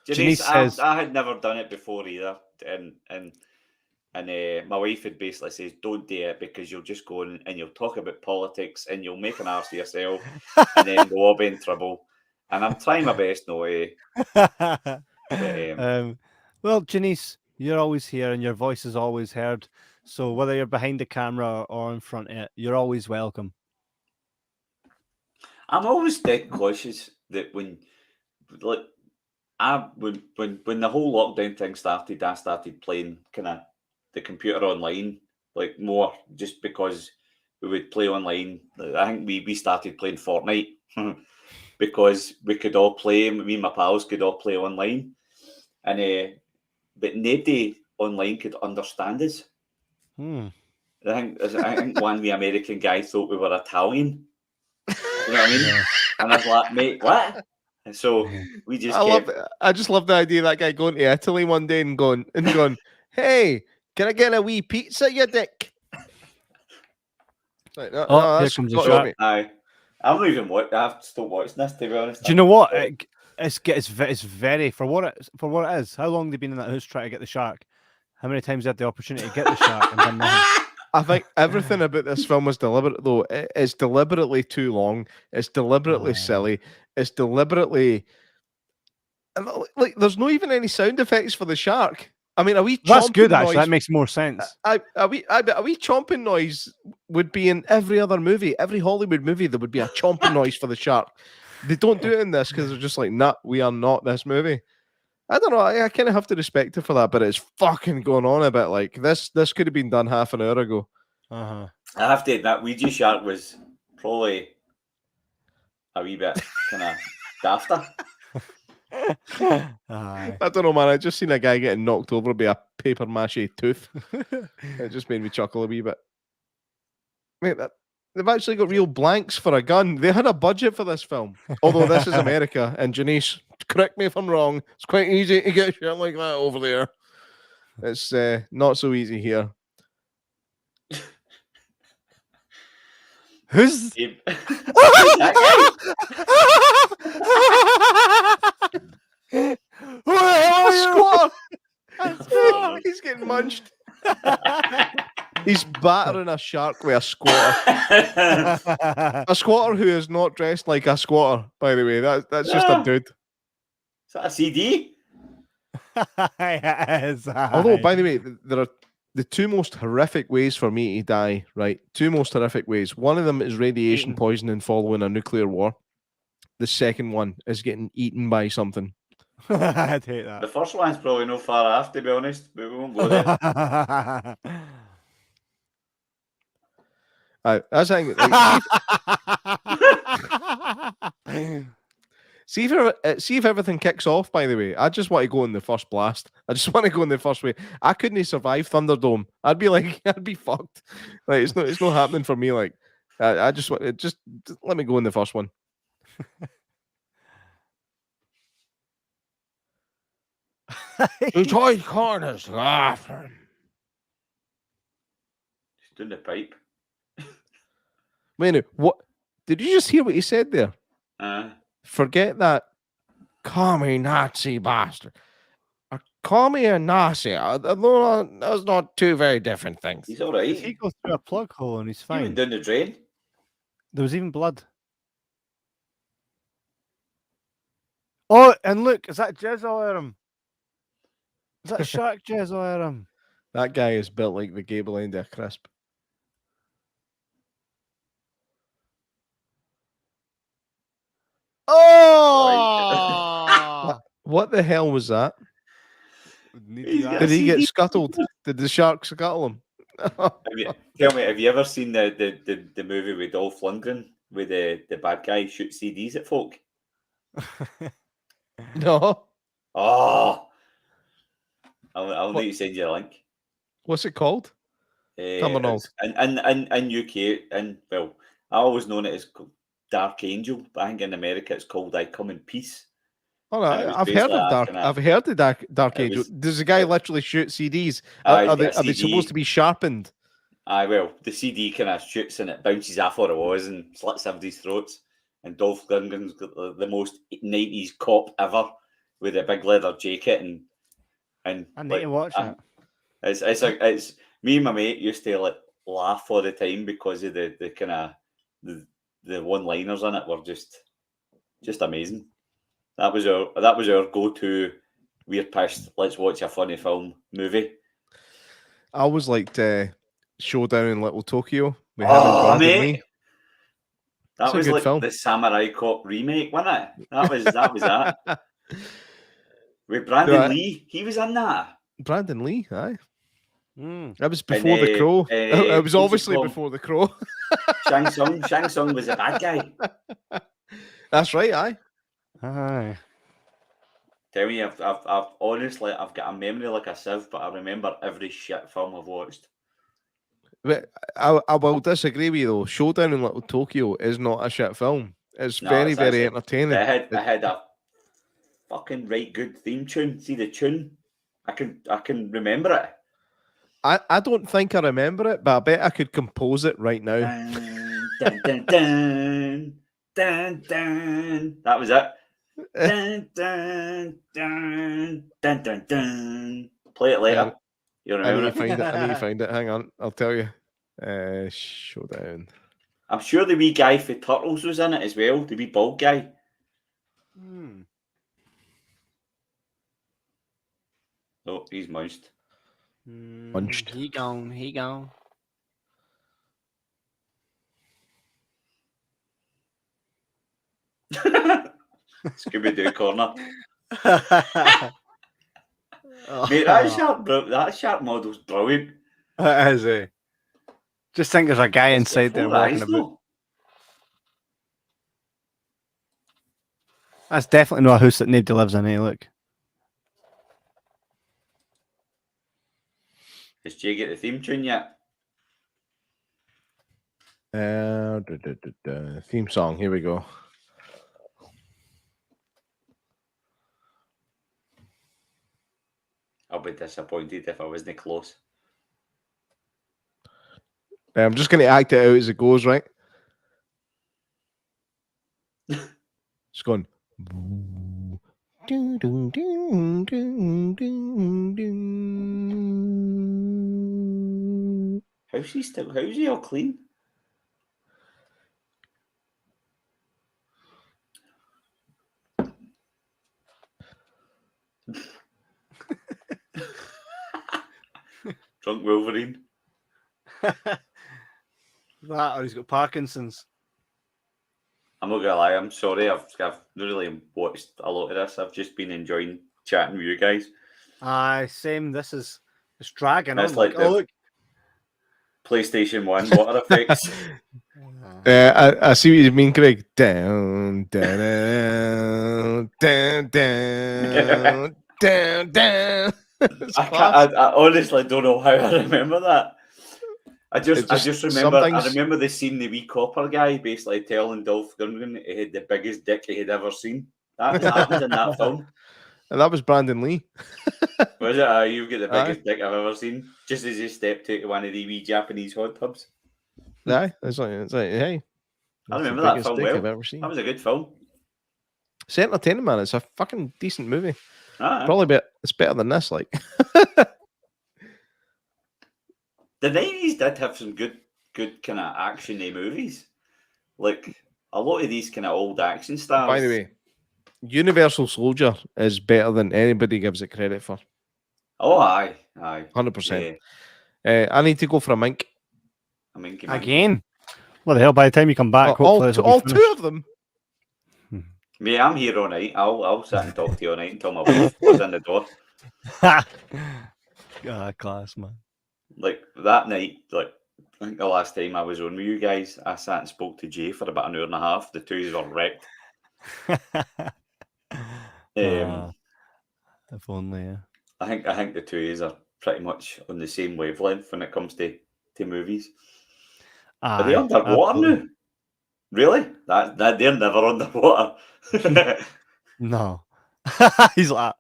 Janice, says- I had never done it before either, and my wife had basically says, "Don't do it because you'll just go in and you'll talk about politics and you'll make an arse of yourself, and then we'll all be in trouble." And I'm trying my best, no way. Well, Janice, you're always here and your voice is always heard. So whether you're behind the camera or in front of it, you're always welcome. I'm always dead cautious that when the whole lockdown thing started, I started playing kind of the computer online, like more just because we would play online. I think we started playing Fortnite because we could all play. Me and my pals could all play online, and but nobody online could understand us. I think one of the American guys thought we were Italian. You know what I mean? Yeah. And I was like, "Mate, what?" And so we just I just love the idea of that guy going to Italy one day and going, "Hey, can I get a wee pizza, you dick?" Like, here comes the shark. Aye. I'm not even I've stopped watching this, to be honest. Do you know what? It's very for what it is. How long have they been in that house trying to get the shark? How many times they had the opportunity to get the shark and done nothing? I think everything about this film was deliberate, though. It's deliberately too long. It's deliberately silly. It's deliberately like there's not even any sound effects for the shark. I mean, That's good, noise, actually. That makes more sense. A wee chomping noise would be in every other movie. Every Hollywood movie, there would be a chomping noise for the shark. They don't do it in this because they're just like, "Nah, we are not this movie." I don't know. I kind of have to respect it for that, but it's fucking going on a bit. Like this could have been done half an hour ago. I have to admit, Ouija Shark was probably a wee bit kind of dafter. I don't know, man. I just seen a guy getting knocked over by a paper mache tooth. It just made me chuckle a wee bit. Mate, they've actually got real blanks for a gun. They had a budget for this film. Although this is America, and Janice, correct me if I'm wrong, it's quite easy to get shit like that over there. It's not so easy here. Who's Squatter? He's getting munched. He's battering a shark with a squatter. A squatter who is not dressed like a squatter, by the way. That's just a dude. Is that a CD? Although, by the way, there are the two most horrific ways for me to die, right? Two most horrific ways. One of them is radiation poisoning following a nuclear war. The second one is getting eaten by something. I'd hate that. The first one's probably no far off, to be honest, but we won't go there. That's like, See if everything kicks off. By the way, I just want to go in the first blast. I just want to go in the first way. I couldn't survive Thunderdome. I'd be like, I'd be fucked. Like it's not happening for me. Like I just want just let me go in the first one. The toy corners after. Just doing the pipe. Wait, what? Did you just hear what he said there? Forget that commie Nazi bastard. Or commie and Nazi. Those not two very different things. He's all right. He goes through a plug hole and he's He fine. went down the drain. There was even blood. Oh, and look, is that jizz all over him? Is that shark jizz all over him? That guy is built like the gable end of a crisp. Oh! What the hell was that? Did he get scuttled? Did the shark scuttle him? Tell me, have you ever seen the movie with Dolph Lundgren where the bad guy shoots CDs at folk? No. Oh, I'll need to send you a link. What's it called? Terminal. In UK, and well, I always known it as Dark Angel, but I think in America it's called I Come in Peace. Oh, no, I've heard of Dark Angel. Does the guy literally shoot CDs? Are they supposed to be sharpened? Well, the CD kind of shoots and it bounces off what it was and slits everybody's throats. And Dolph Lundgren's got the most 90s cop ever with a big leather jacket and I need to watch it. It's me and my mate used to like laugh all the time because of the kind of the one-liners in it were just amazing. That was our go-to. We're pissed. Let's watch a funny film movie. I always liked Showdown in Little Tokyo. With him and Brandon Lee. That was like film. The Samurai Cop remake, wasn't it? That was that. With Brandon Lee, he was in that. Brandon Lee, aye. That was before The Crow. It was obviously before The Crow. Shang Tsung was a bad guy. That's right, aye. Aye. Tell me, I've honestly, I've got a memory like a sieve, but I remember every shit film I've watched. But I will disagree with you though. Showdown in Little Tokyo is not a shit film. It's very entertaining. I had a fucking right good theme tune. See the tune? I can remember it. I don't think I remember it, but I bet I could compose it right now. Dun, dun, dun, dun, dun. That was it. Dun, dun, dun, dun, dun, dun. Play it later. You remember it? I need to find it. Hang on, I'll tell you. Showdown. I'm sure the wee guy for Turtles was in it as well. The wee bald guy. Oh, he's munched. Munched. He gone. Scooby-Doo corner. Mate, that shark model's brilliant. It is, eh? Just think there's a guy inside there walking about. That's definitely not a house that nobody lives in, eh? Look. Did Jay get the theme tune yet? Theme song. Here we go. I'll be disappointed if I wasn't close. I'm just going to act it out as it goes, right? It's going. How's he all clean? Drunk Wolverine. That or he's got Parkinson's. I'm not gonna lie, I'm sorry. I've not really watched a lot of this. I've just been enjoying chatting with you guys. Aye, same. It's dragging. It's on. like Oh, look. PlayStation 1 water effects. I see what you mean, Craig. Down, down, down, down, down, down. I honestly don't know how I remember that. I just remember. I remember the scene, the wee copper guy basically telling Dolph Lundgren he had the biggest dick he had ever seen. That happened in that film. And that was Brandon Lee. Was it? You've got the biggest dick I've ever seen. Just as he stepped out to one of the wee Japanese hot tubs. Aye, it's like, hey. I remember that film well. I've ever seen. That was a good film. It's entertaining, man. It's a fucking decent movie. Probably it's better than this, like. The 90s did have some good kind of action-y movies. Like, a lot of these kind of old action stars. By the way, Universal Soldier is better than anybody gives it credit for. Oh, aye. 100%. I need to go for a mink. A minky again? What the hell? By the time you come back, all two of them. Mate, I'm here all night. I'll sit and talk to you all night until my wife goes in the door. Class, man. Like that night, like I think the last time I was on with you guys, I sat and spoke to Jay for about an hour and a half. The two were wrecked. If only, yeah. I think the two are pretty much on the same wavelength when it comes to movies. Are they underwater now? Really? That they're never underwater. No. He's like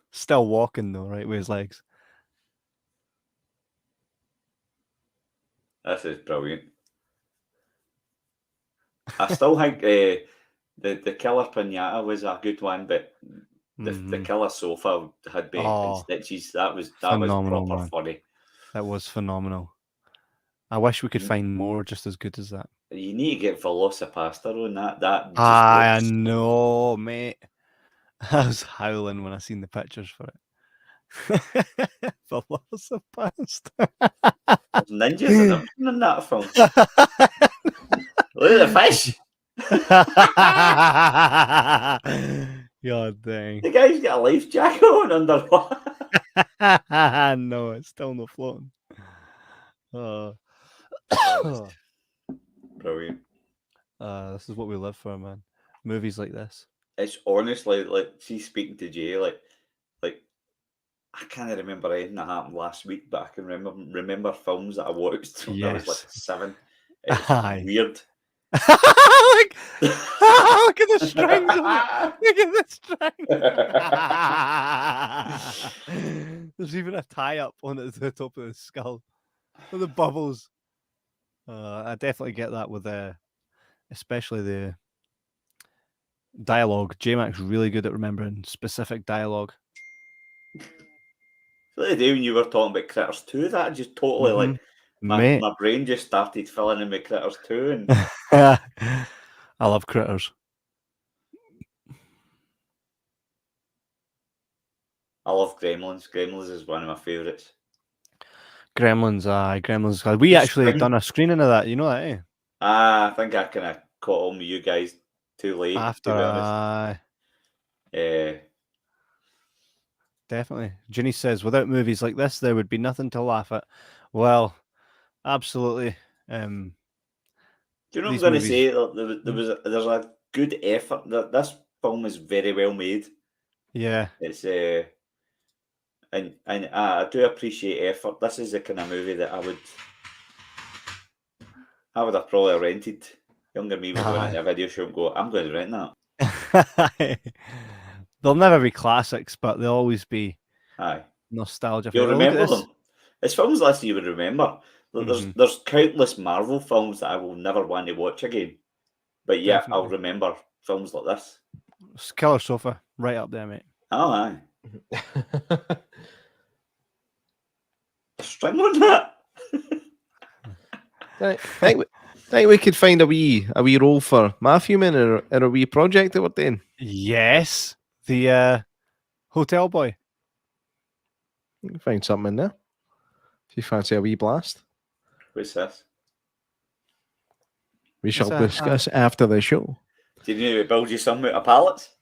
still walking though, right, with his legs. This is brilliant. I still think the killer pinata was a good one, but the killer sofa had been in stitches. That was proper funny. That was phenomenal. I wish we could find more just as good as that. You need to get Velocipastor on that. I know, mate. I was howling when I seen the pictures for it. Velocipastor. There's ninjas in that film. Look at the fish. God dang. The guy's got a life jacket on underwater. No, it's still not floating. Brilliant. This is what we live for, man. Movies like this. It's honestly like, see, speaking to Jay, like I can't remember anything that happened last week, but I can remember films that I watched when I was like 7. It's weird. Look at the strings. Look at the strings. There's even a tie-up on the top of the skull. With the bubbles. I definitely get that with especially the dialogue. J-Mac's really good at remembering specific dialogue. The other day when you were talking about Critters 2, that just totally like my brain just started filling in with Critters 2. And I love Critters. I love Gremlins. Gremlins is one of my favourites. Gremlins. We actually done a screening of that. You know that, eh? I think I kind of caught on with you guys too late. After, to be honest. Definitely. Ginny says, without movies like this, there would be nothing to laugh at. Well, absolutely. Do you know what I'm going to say? There's a good effort. This film is very well made. Yeah. It's and I do appreciate effort. This is the kind of movie that I would have probably rented. Younger me would go into a video shop and go, I'm going to rent that. They'll never be classics, but they'll always be nostalgia. You'll remember them. It's films like this you would remember. There's countless Marvel films that I will never want to watch again. But yeah, I'll remember films like this. Killer Sofa, right up there, mate. Oh, aye. String on that. I think we could find a wee role for Matthewman in a wee project that we're doing. Yes, the hotel boy. You can find something in there. If you fancy a wee blast. What's this? We shall discuss after the show. Did you need to build you some out of pallets?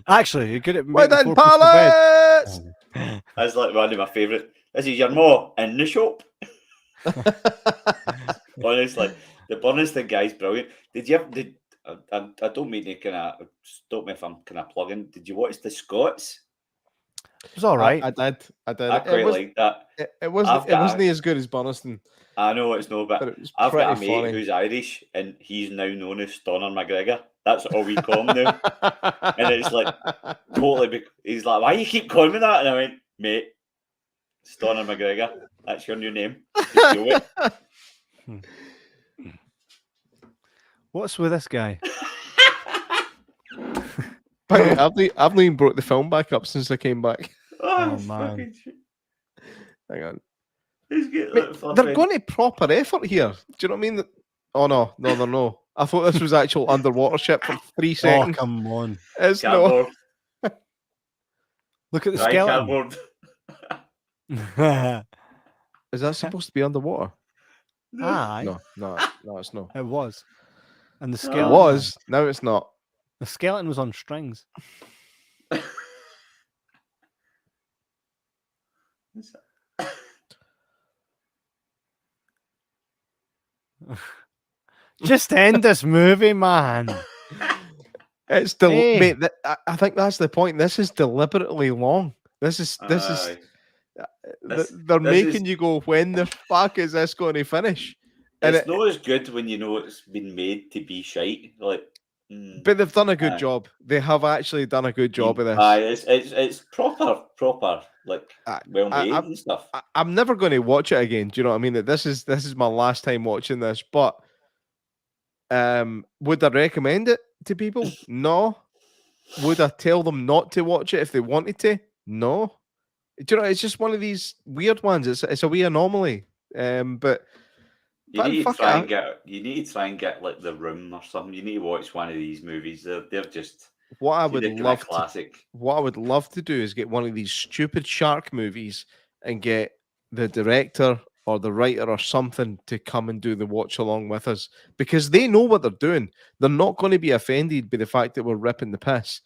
Actually, you're good at making pallets. That's like one of my favourite. This is your ma in the shop. Honestly, the Burniston guy's brilliant. I don't mean to kind of stop me if I'm kind of plugging. Did you watch the Scots? It was all right. I did. I quite like that. It wasn't as good as Burniston. I know it's no, but it was I've got a pretty mate funny. who's Irish, and he's now known as Stonner McGregor. That's all we call him now. And it's like totally. He's like, "Why you keep calling me that?" And I went, "Mate, Stonner McGregor. That's your new name. Just do it." What's with this guy? I've not even brought the film back up since I came back. Oh, man. fucking shit. Hang on. They're going to proper effort here. Do you know what I mean? Oh no. I thought this was actual underwater ship for 3 seconds. Oh, come on. It's Cardboard. Look at the Dry skeleton. cardboard. Is that supposed to be underwater? Aye. No, it's not. It was. And the It skeleton was. Now it's not. The skeleton was on strings. Just end this movie, man. It's mate. I think that's the point. This is deliberately long. They're making you go, when the fuck is this going to finish? And it's not as good when you know it's been made to be shite. Like, but they've done a good job. They have actually done a good job of this. It's proper, like well made and stuff. I'm never going to watch it again. Do you know what I mean? That this is my last time watching this. But would I recommend it to people? No. Would I tell them not to watch it if they wanted to? No. Do you know? It's just one of these weird ones. It's a wee anomaly. But you need to try and get like The Room or something. You need to watch one of these movies. They're just what I would love classic. What I would love to do is get one of these stupid shark movies and get the director or the writer or something to come and do the watch along with us, because they know what they're doing. They're not going to be offended by the fact that we're ripping the piss.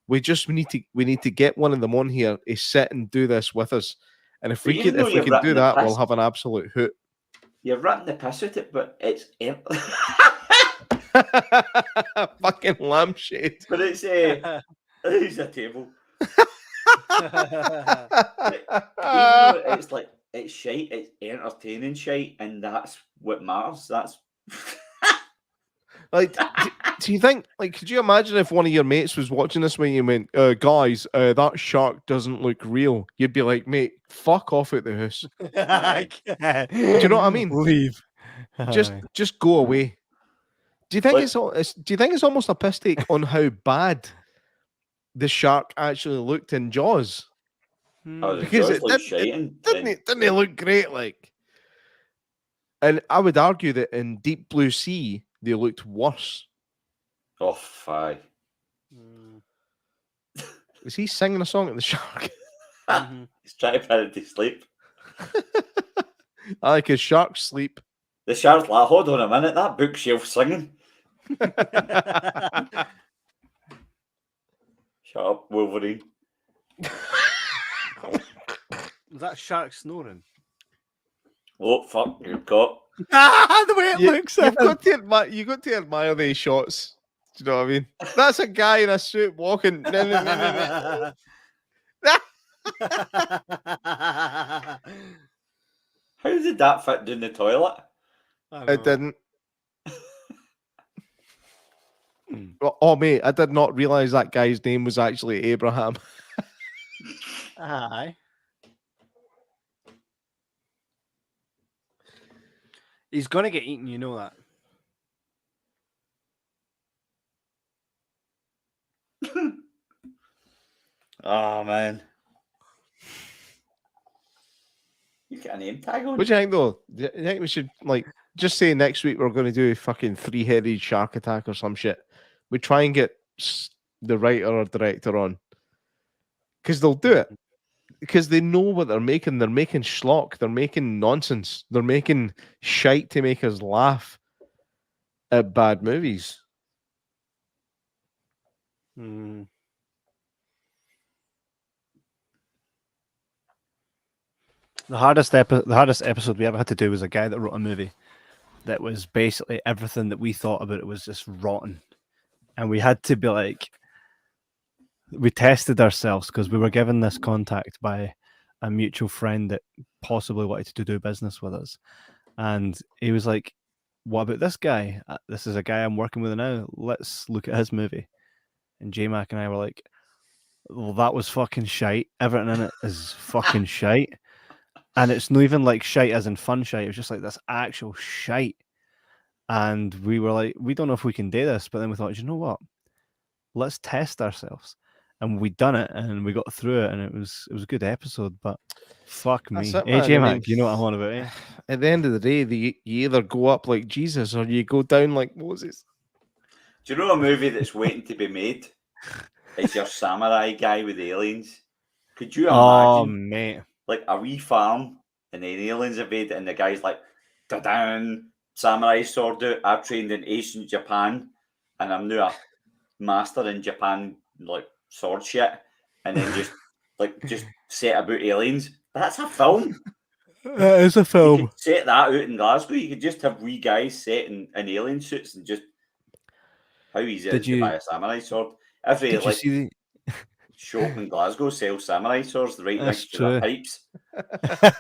We need to get one of them on here to sit and do this with us. And if we can do that, we'll have an absolute hoot. You're ripping the piss out it, but it's fucking lampshade. But it's a table. It's like it's shite. It's entertaining shite, and that's what matters. That's like. Do you think? Like, could you imagine if one of your mates was watching this when you went, "Guys, that shark doesn't look real"? You'd be like, "Mate, fuck off at the house." Do you know what I mean? Leave. Just go away. Do you think it's almost a piss take on how bad the shark actually looked in Jaws? Because it didn't it look great? Like, and I would argue that in Deep Blue Sea they looked worse. Oh, fine. Is he singing a song at the shark? He's trying to put it to sleep. I like his shark sleep. The shark's like, hold on a minute, that bookshelf's singing. Shut up, Wolverine. Was that shark snoring? Oh, fuck, you're caught. The way it looks. You got to admire these shots. Do you know what I mean? That's a guy in a suit walking. How did that fit down the toilet? It didn't. Oh, mate, I did not realize that guy's name was actually Abraham. Aye. He's gonna get eaten, you know that. Oh man. You got a name tag on? What do you think though? Do you think we should just say next week we're going to do a fucking 3-headed shark attack or some shit? We try and get the writer or director on, because they'll do it. Because they know what they're making. They're making schlock. They're making nonsense. They're making shite to make us laugh at bad movies. The hardest episode we ever had to do was a guy that wrote a movie that was basically everything that we thought about it was just rotten, and we had to be like, we tested ourselves because we were given this contact by a mutual friend that possibly wanted to do business with us, and he was like, "What about this guy? This is a guy I'm working with now. Let's look at his movie." And J-Mac and I were like, "Well, that was fucking shite. Everything in it is fucking shite." And it's not even like shite as in fun shite. It was just like this actual shite. And we were like, we don't know if we can do this. But then we thought, you know what? Let's test ourselves. And we done it and we got through it. And it was a good episode. But fuck me. AJ Mac, you know what I'm on about, eh? At the end of the day, you either go up like Jesus or you go down like Moses. Do you know a movie that's waiting to be made? It's your samurai guy with aliens. Could you imagine? Oh, mate. Like a wee farm, and then aliens invade, and the guy's like, "Da-down, samurai sword out. I trained in ancient Japan, and I'm now a master in Japan, like sword shit." And then just set about aliens. That's a film. It is a You film. could set that out in Glasgow. You could just have wee guys set in alien suits and just how easy it is to buy a samurai sword. Every Did you see the... shop in Glasgow sells samurai swords right That's next to their pipes.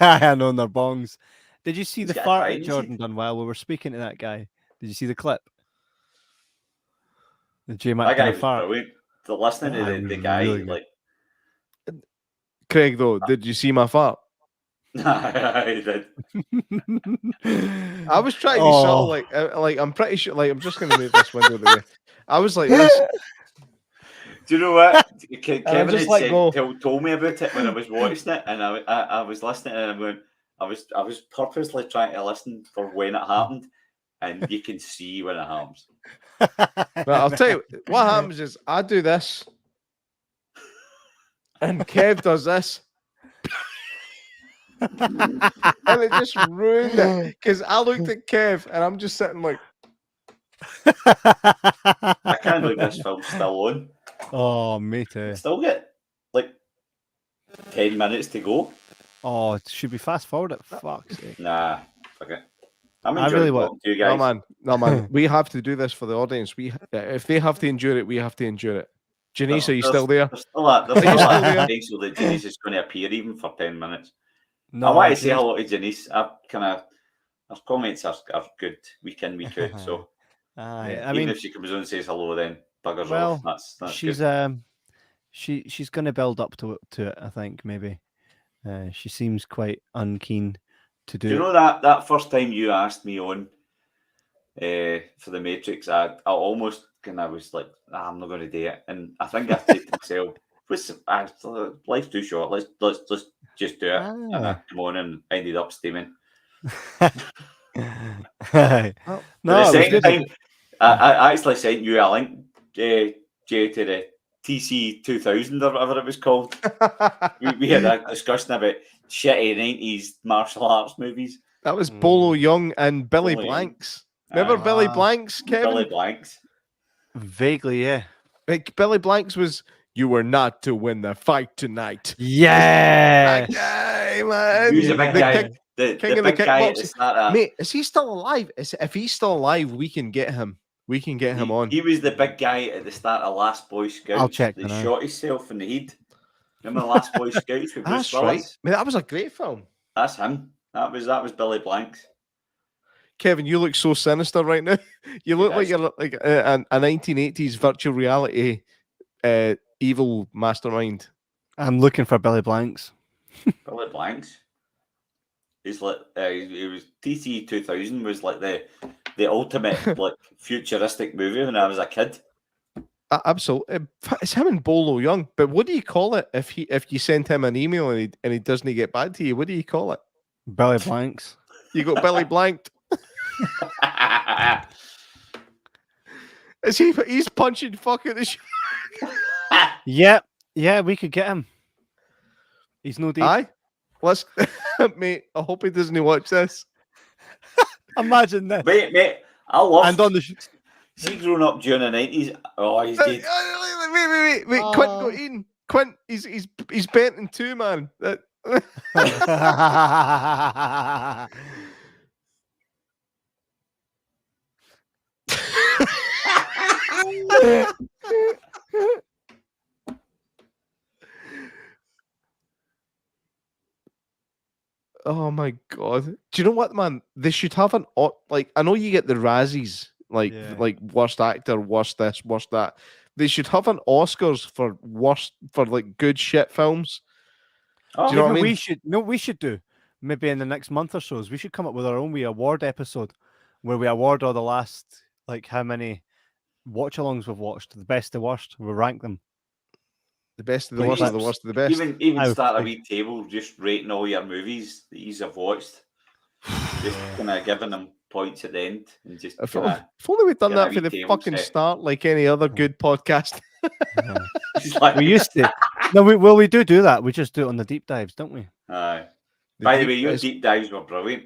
I know, and their bongs. Did you see He's the got a fart time, that is Jordan done while we were speaking to that guy? Did you see the clip? The J-Mac That guy done a was fart. brilliant. The listening Yeah, to it the was guy, really good. like, Craig, though, did you see my fart? I did. I was trying to be subtle, like I'm pretty sure. Like I'm just going to move this window the way. I was like this. Do you know what? Kevin just had let go. told me about it when I was watching it, and I was listening, and I'm going. I was purposely trying to listen for when it happened, and you can see when it happens. But I'll tell you what happens is I do this, and Kev does this. And it just ruined it because I looked at Kev and I'm just sitting like, I can't believe this film's still on. Oh, me too. Still get like 10 minutes to go. Oh, it should be fast forward at fuck's sake. Nah, okay. I'm I enjoying really talking to you guys. no man, we have to do this for the audience. If they have to endure it, we have to endure it. Janice, are you still there? There's still a potential that Janice is going to appear even for 10 minutes. No, I want to say hello to Janice. Our comments are good week in, week out. So I even mean, if she comes on and says hello, then buggers well, off. That's she's good. she's going to build up to it. I think maybe she seems quite unkeen to do. Do you know that first time you asked me on for the Matrix, I almost kind of was like, I'm not going to do it, and I think I said to myself, life's too short. Let's just do it. And I came on and ended up steaming. No, the second time, I actually sent you a link, Jay, to the TC 2000 or whatever it was called. we had a discussion about shitty 90s martial arts movies. That was Bolo Young and Billy Blanks. Remember Billy Blanks, Kevin? Billy Blanks. Vaguely, yeah. Like Billy Blanks was, "You were not to win the fight tonight." Yeah. That guy, man. He was a big guy. The king of the big guy kickboxing. Mate, is he still alive? If he's still alive, we can get him. We can get him on. He was the big guy at the start of Last Boy Scouts. I'll check that that shot himself in the head. Remember Last Boy Scouts with Bruce That's Willis? right. Man, that was a great film. That's him. That was Billy Blanks. Kevin, you look so sinister right now. You look like you're like a 1980s virtual reality evil mastermind. I'm looking for Billy Blanks. Billy Blanks. He's like he was TC 2000 was like the ultimate like futuristic movie when I was a kid. Absolutely, it's him and Bolo Young. But what do you call it if you send him an email and he doesn't get back to you? What do you call it? Billy Blanks. You got Billy Blanked. He's punching fucking the shit. Yeah, we could get him. He's no deep. Aye, let's, mate. I hope he doesn't watch this. Imagine this. Mate, I love. And on the. See, growing up during the 90s. Oh, he's dead. Wait. Quint got eaten. Quint, he's bent in two, man. Oh my god! Do you know what, man? They should have like. I know you get the Razzies, like worst actor, worst this, worst that. They should have an Oscars for like good shit films. Oh, do you know what I mean? We should. No, we should do. Maybe in the next month or so, we should come up with our own wee award episode where we award all the last, like, how many watch-alongs we've watched, the best to worst. We rank them. The best of the worst of the worst of the best. Even start a wee table just rating all your movies that you have watched. Just kind of giving them points at the end. And just if only we'd done that for the fucking start, like any other good podcast. We used to. No, we do that. We just do it on the deep dives, don't we? Aye. By the way, your deep dives were brilliant.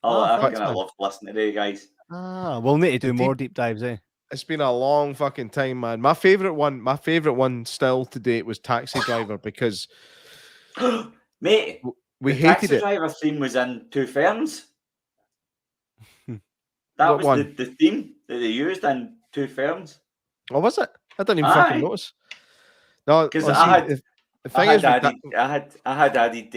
I kind of loved listening to you guys. We'll need to do more deep dives, eh? It's been a long fucking time, man. My favorite one still to date was Taxi Driver because mate, we the hated Taxi it. Driver theme was in Two Ferns. That was the theme that they used in Two Ferns. Oh, was it? I didn't even fucking notice. No, because I had added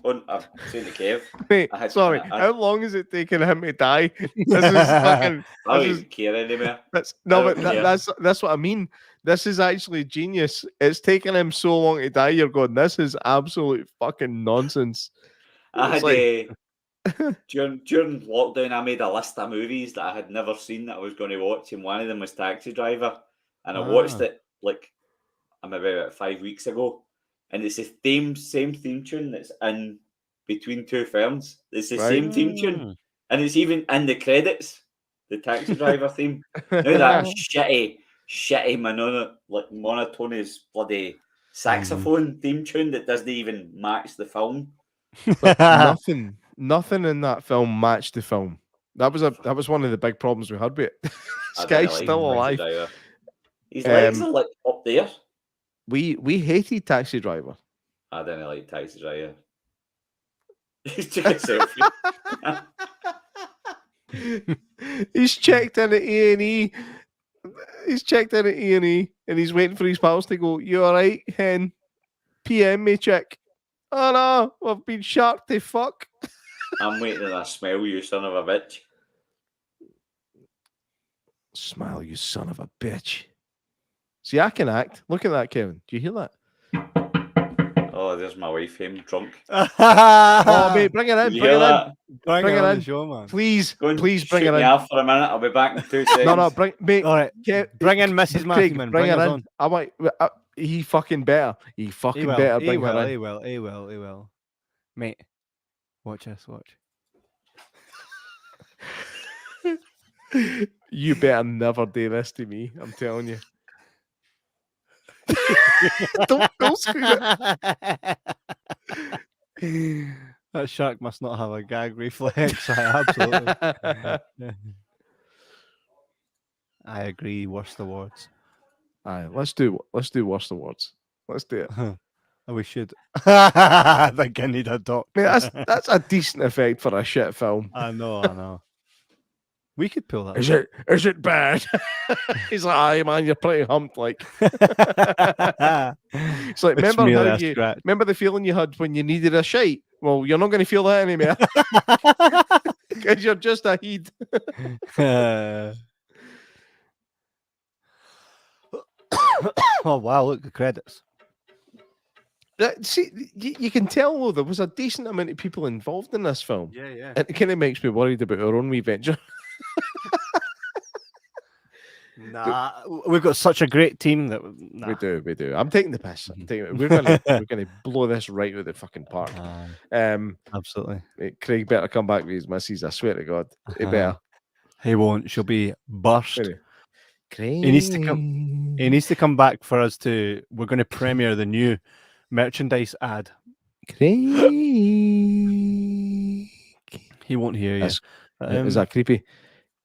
on. I'm saying to Kev. Wait, sorry. How long is it taking him to die? This is fucking. I don't even care anymore. That's what I mean. This is actually genius. It's taken him so long to die. You're going, this is absolute fucking nonsense. I had during lockdown, I made a list of movies that I had never seen that I was going to watch, and one of them was Taxi Driver, and I watched it like about 5 weeks ago. And it's the same theme tune that's in Between Two Ferns. It's the same theme tune. And it's even in the credits, the Taxi Driver theme. Now that shitty monotonous bloody saxophone theme tune that doesn't even match the film. Nothing in that film matched the film. That was one of the big problems we had with it. This guy's still alive. His legs are like up there. We hated Taxi Driver. I didn't like Taxi Driver. He took a selfie. He's checked in at A&E. He's checked in at A&E and he's waiting for his pals to go, "You alright, hen? PM me, chick." "Oh no, I've been sharked to fuck." I'm waiting and I smell you, son of a bitch. Smile, you son of a bitch. See, I can act. Look at that, Kevin. Do you hear that? Oh, there's my wife, him drunk. Oh, mate, bring it in. Bring it in. Bring it in. Show, man. Please bring it in. Off for a minute. I'll be back in 2 seconds. No, mate. All right, bring in Mrs. Matthewman. Bring her in. I might. He fucking better. He fucking better bring her in. He will. Mate, watch us. Watch. You better never do this to me. I'm telling you. don't screw it. That shark must not have a gag reflex. Absolutely. I agree. Worst awards. Aye, let's do worst awards. Let's do it. We should. I think I need a doctor. Mate, that's a decent effect for a shit film. I know. We could pull that. Is it bad? He's like, "Aye, man, you're pretty humped." Like, it's like, remember the feeling you had when you needed a shite? Well, you're not going to feel that anymore because you're just a heed. Oh wow! Look, the credits. See, you can tell though there was a decent amount of people involved in this film. Yeah. It kind of makes me worried about our own wee venture. Nah, we've got such a great team that we do. I'm taking the piss. We're gonna blow this right out of the fucking park. Absolutely. Craig better come back with his missus. I swear to God, he better. He won't. She'll be burst. Craig. He needs to come back for us to. We're going to premiere the new merchandise ad. Craig. He won't hear you. Is that creepy?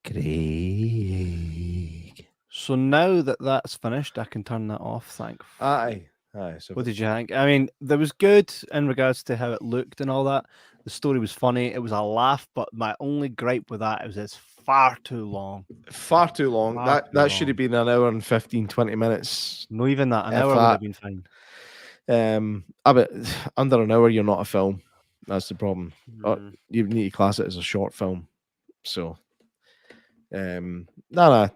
Craig. So now that that's finished, I can turn that off. Thank. Aye. Aye, so What did you think? I mean, there was good in regards to how it looked and all that. The story was funny. It was a laugh, but my only gripe with that is it's far too long. far too long. Far too That should have long. been an hour and 15, 20 minutes. No, even that. An If hour would that- have been fine. But under an hour, you're not a film. That's the problem. Mm. You need to class it as a short film. So, no,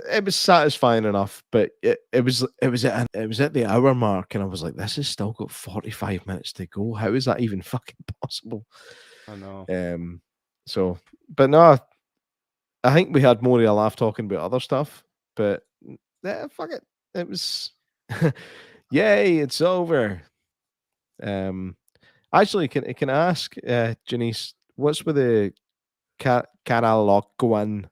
it was satisfying enough, but it was at the hour mark, and I was like, this has still got 45 minutes to go. How is that even fucking possible? I know. So, but no, I think we had more of a laugh talking about other stuff, but fuck it. It was, yay, it's over. Actually, can I ask, Janice, what's with the Caralocuan?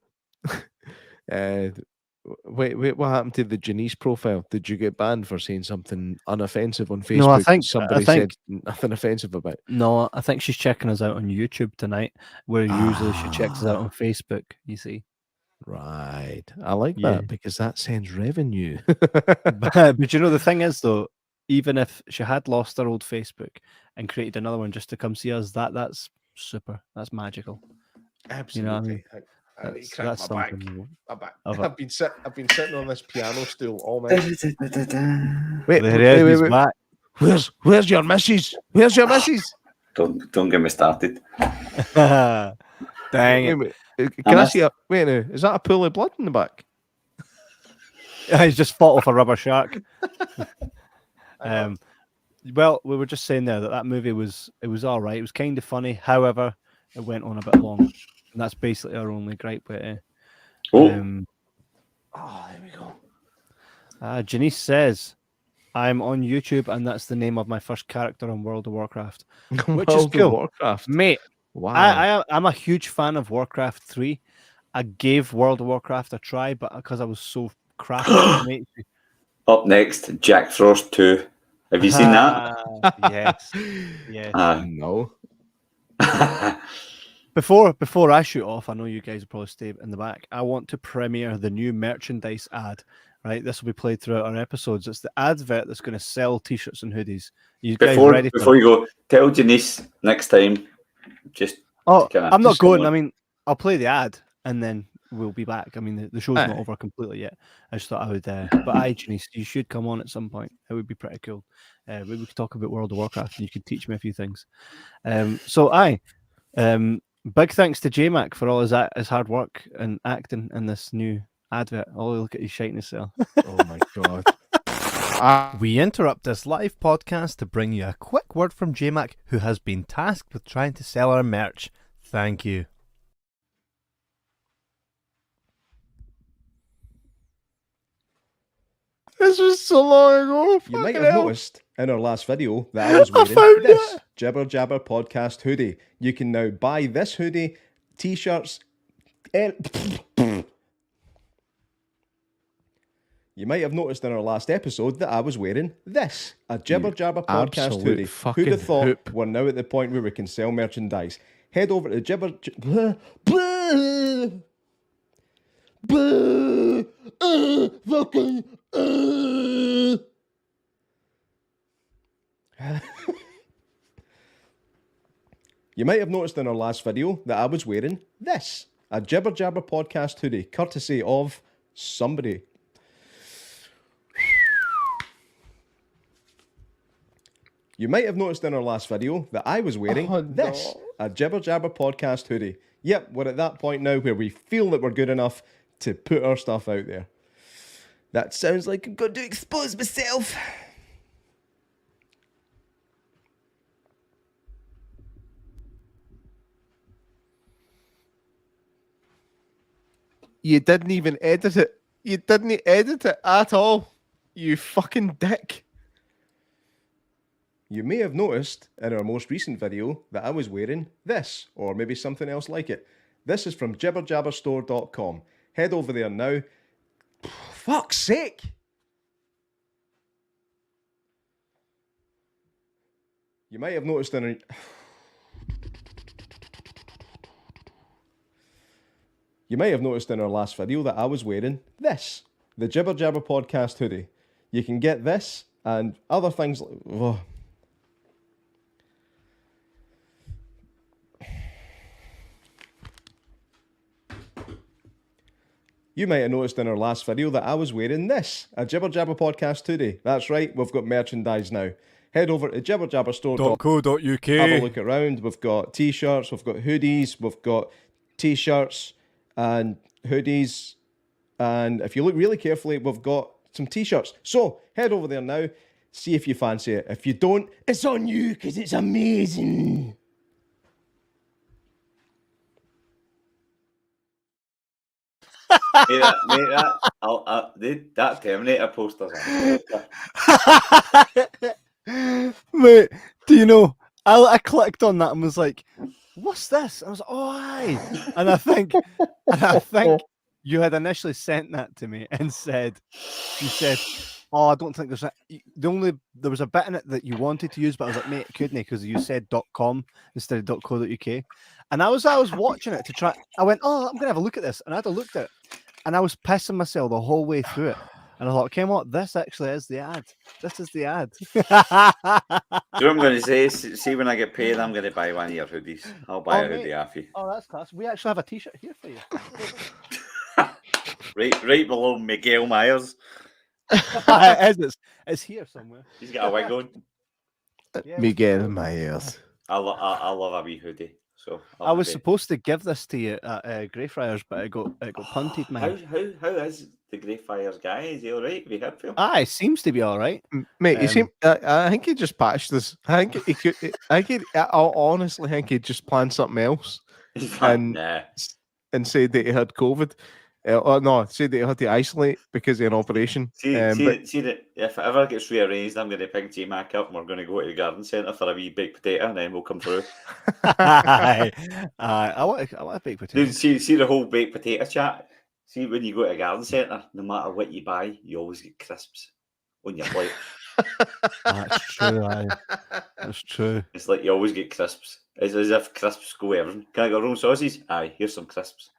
Wait, what happened to the Janice profile? Did you get banned for saying something unoffensive on Facebook? No, I that think somebody said nothing offensive about. No, I think she's checking us out on YouTube tonight, where usually she checks us out on Facebook. You see, Right. I like Yeah. that because that sends revenue. but you know the thing is though, even if she had lost her old Facebook and created another one just to come see us, that's super. That's magical. Absolutely. You know what I mean? I need to That's, crack that's my back. something. My back. Of I've been sitting on this piano stool all night. Wait, There he is. He's back. Where's your missus? Where's your missus? Don't get me started. Dang it! Wait, can I see a wait now? Is that a pool of blood in the back? He's just fought off a rubber shark. Well, we were just saying there that movie was all right. It was kind of funny. However, it went on a bit long, and that's basically our only gripe with it. There we go. Janice says, "I'm on YouTube, and that's the name of my first character on World of Warcraft, which is World of cool, Warcraft. mate. Wow. I'm a huge fan of Warcraft 3. I gave World of Warcraft a try, but because I was so crap at it, Up next, Jack Frost 2. Have you seen that? Yes. Yes. No. Before I shoot off, I know you guys will probably stay in the back. I want to premiere the new merchandise ad. Right, this will be played throughout our episodes. It's the advert that's going to sell T-shirts and hoodies. You guys ready? Before you go, tell Janice next time. Just I'm not going. I mean, I'll play the ad and then we'll be back. I mean, the show's not over completely yet. I just thought I would. But Janice, you should come on at some point. It would be pretty cool. We could talk about World of Warcraft and you could teach me a few things. Big thanks to J-Mac for all his hard work and acting in this new advert. Oh, look at his shyness there. Oh my god. We interrupt this live podcast to bring you a quick word from J-Mac, who has been tasked with trying to sell our merch. Thank you. This was so long ago. You might Fucking have hell. noticed in our last video that I was wearing this Jibber Jabber podcast hoodie. You can now buy this hoodie, t-shirts. You might have noticed in our last episode that I was wearing this, a Jibber Jabber podcast absolute hoodie. fucking Who'd have thought hoop. we're now at the point where we can sell merchandise? Head over to Jibber... You might have noticed in our last video that I was wearing this, a Jibber Jabber podcast hoodie, courtesy of somebody. You might have noticed in our last video that I was wearing this, a Jibber Jabber podcast hoodie. Yep, we're at that point now where we feel that we're good enough to put our stuff out there. That sounds like I'm going to expose myself. You didn't even edit it. You didn't edit it at all. You fucking dick. You may have noticed in our most recent video that I was wearing this, or maybe something else like it. This is from jibberjabberstore.com. Head over there now. Fuck's sake. You might have noticed in our... You might have noticed in our last video that I was wearing this, the Jibber Jabber podcast hoodie. You can get this and other things. You might have noticed in our last video that I was wearing this, a Jibber Jabber podcast hoodie. That's right, we've got merchandise now. Head over to jibberjabberstore.co.uk. Have a look around. We've got t-shirts, we've got hoodies, we've got t-shirts and hoodies. And if you look really carefully, we've got some t-shirts. So head over there now, see if you fancy it. If you don't, it's on you because it's amazing. That Terminator poster's on. Mate, do you know? I clicked on that and was like, "What's this?" I was like, "Oh, aye," and I think you had initially sent that to me and you said, "Oh, I don't think there was a bit in it that you wanted to use," but I was like, "Mate, it couldn't," because you said .com instead of .co.uk, and I was watching it to try. I went, "Oh, I'm gonna have a look at this," and I had a look at it, and I was pissing myself the whole way through it. And I thought, okay, what? This actually is the ad. This is the ad. Do you know what I'm going to say? See, when I get paid, I'm going to buy one of your hoodies. I'll buy a hoodie off you. Oh, that's class. We actually have a t-shirt here for you. right below Miguel Myers. It's here somewhere. He's got a wig on. Yeah, Miguel Myers. I love a wee hoodie. So I was supposed to give this to you at Greyfriars, but it got punted, man. How is the Greyfriars guy? Is he all right? Have you heard from him? He seems to be all right, mate. He seemed. I think he just patched this. I think he could. I honestly think he just planned something else, and said that he had COVID. No, said that he had to isolate because of an operation. See that if it ever gets rearranged, I'm going to pick Mack up and we're going to go to the garden centre for a wee baked potato, and then we'll come through. I want a baked potato. Dude, see the whole baked potato chat. See, when you go to a garden centre, no matter what you buy, you always get crisps on your plate. That's true. That's true. It's like you always get crisps. It's as if crisps go everything. Can I get roll sausage? Aye, here's some crisps.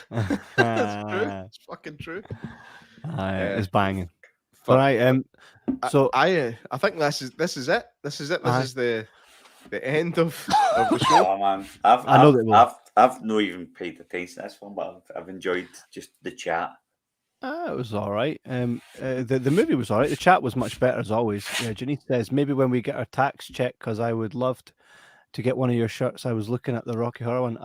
That's true. It's fucking true. It's banging. All right. So I think this is it. This is the end of the show. Oh man, I've not even paid attention to this one, but I've enjoyed just the chat. It was all right. The movie was all right. The chat was much better as always. Janice says maybe when we get our tax check, because I would love to get one of your shirts. I was looking at the Rocky Horror one.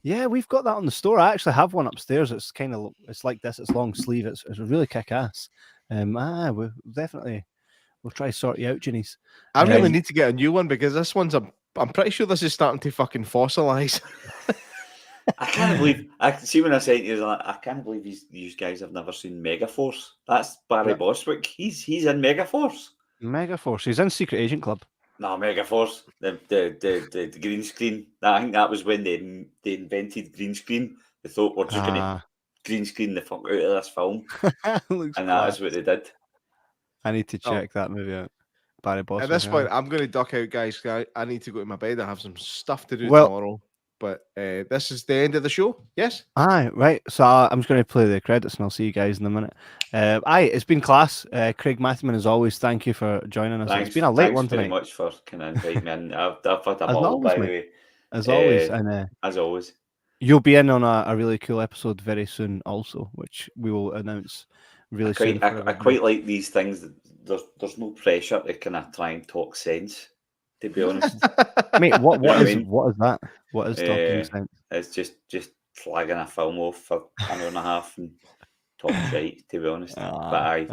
Yeah, we've got that on the store. I actually have one upstairs. It's it's like this. It's long sleeve. It's really kick ass. We'll try to sort you out, Janice. I really need to get a new one because this one's I'm pretty sure this is starting to fucking fossilize. I can't believe. When I say it, I can't believe these guys have never seen Megaforce. That's Barry Bostwick. He's in Megaforce. Megaforce. He's in Secret Agent Club. No, Megaforce. The green screen. I think that was when they invented green screen. They thought we're just going to green screen the fuck out of this film, and that's what they did. I need to check that movie out. Barry Bostwick. At this point, I'm going to duck out, guys. I need to go to my bed. I have some stuff to do tomorrow. But this is the end of the show. Yes. Right. So I'm just going to play the credits, and I'll see you guys in a minute. It's been class. Craig Matthewman, as always, thank you for joining us. Thanks, it's been a late one tonight. Thanks very much for kind of inviting me in. I've had a ball, by the way. As always, and as always, you'll be in on a really cool episode very soon, also, which we will announce really soon. I quite like these things. There's no pressure to kind of try and talk sense. To be honest, mate, what is that? What is talking sense? It's just flagging a film off for an hour and a half and talk shit. To be honest, but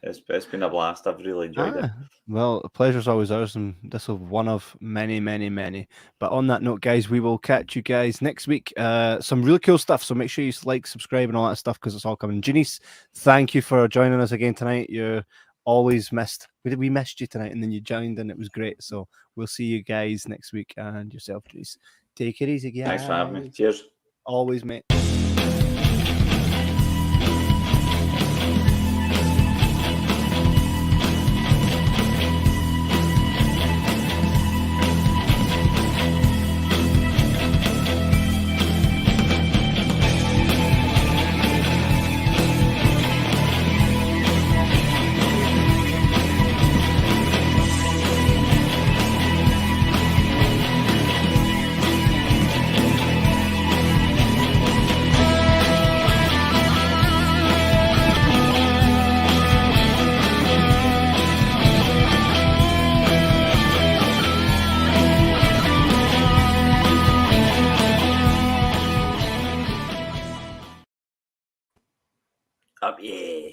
it's been a blast. I've really enjoyed it. Well, the pleasure's always ours, and this is one of many, many, many. But on that note, guys, we will catch you guys next week. Some really cool stuff. So make sure you like, subscribe, and all that stuff because it's all coming. Janice, thank you for joining us again tonight. You're always missed. We missed you tonight, and then you joined, and it was great. So we'll see you guys next week, and yourself, Janice. Take it easy, guys. Thanks for having me. Cheers. Always, mate. Up, yeah.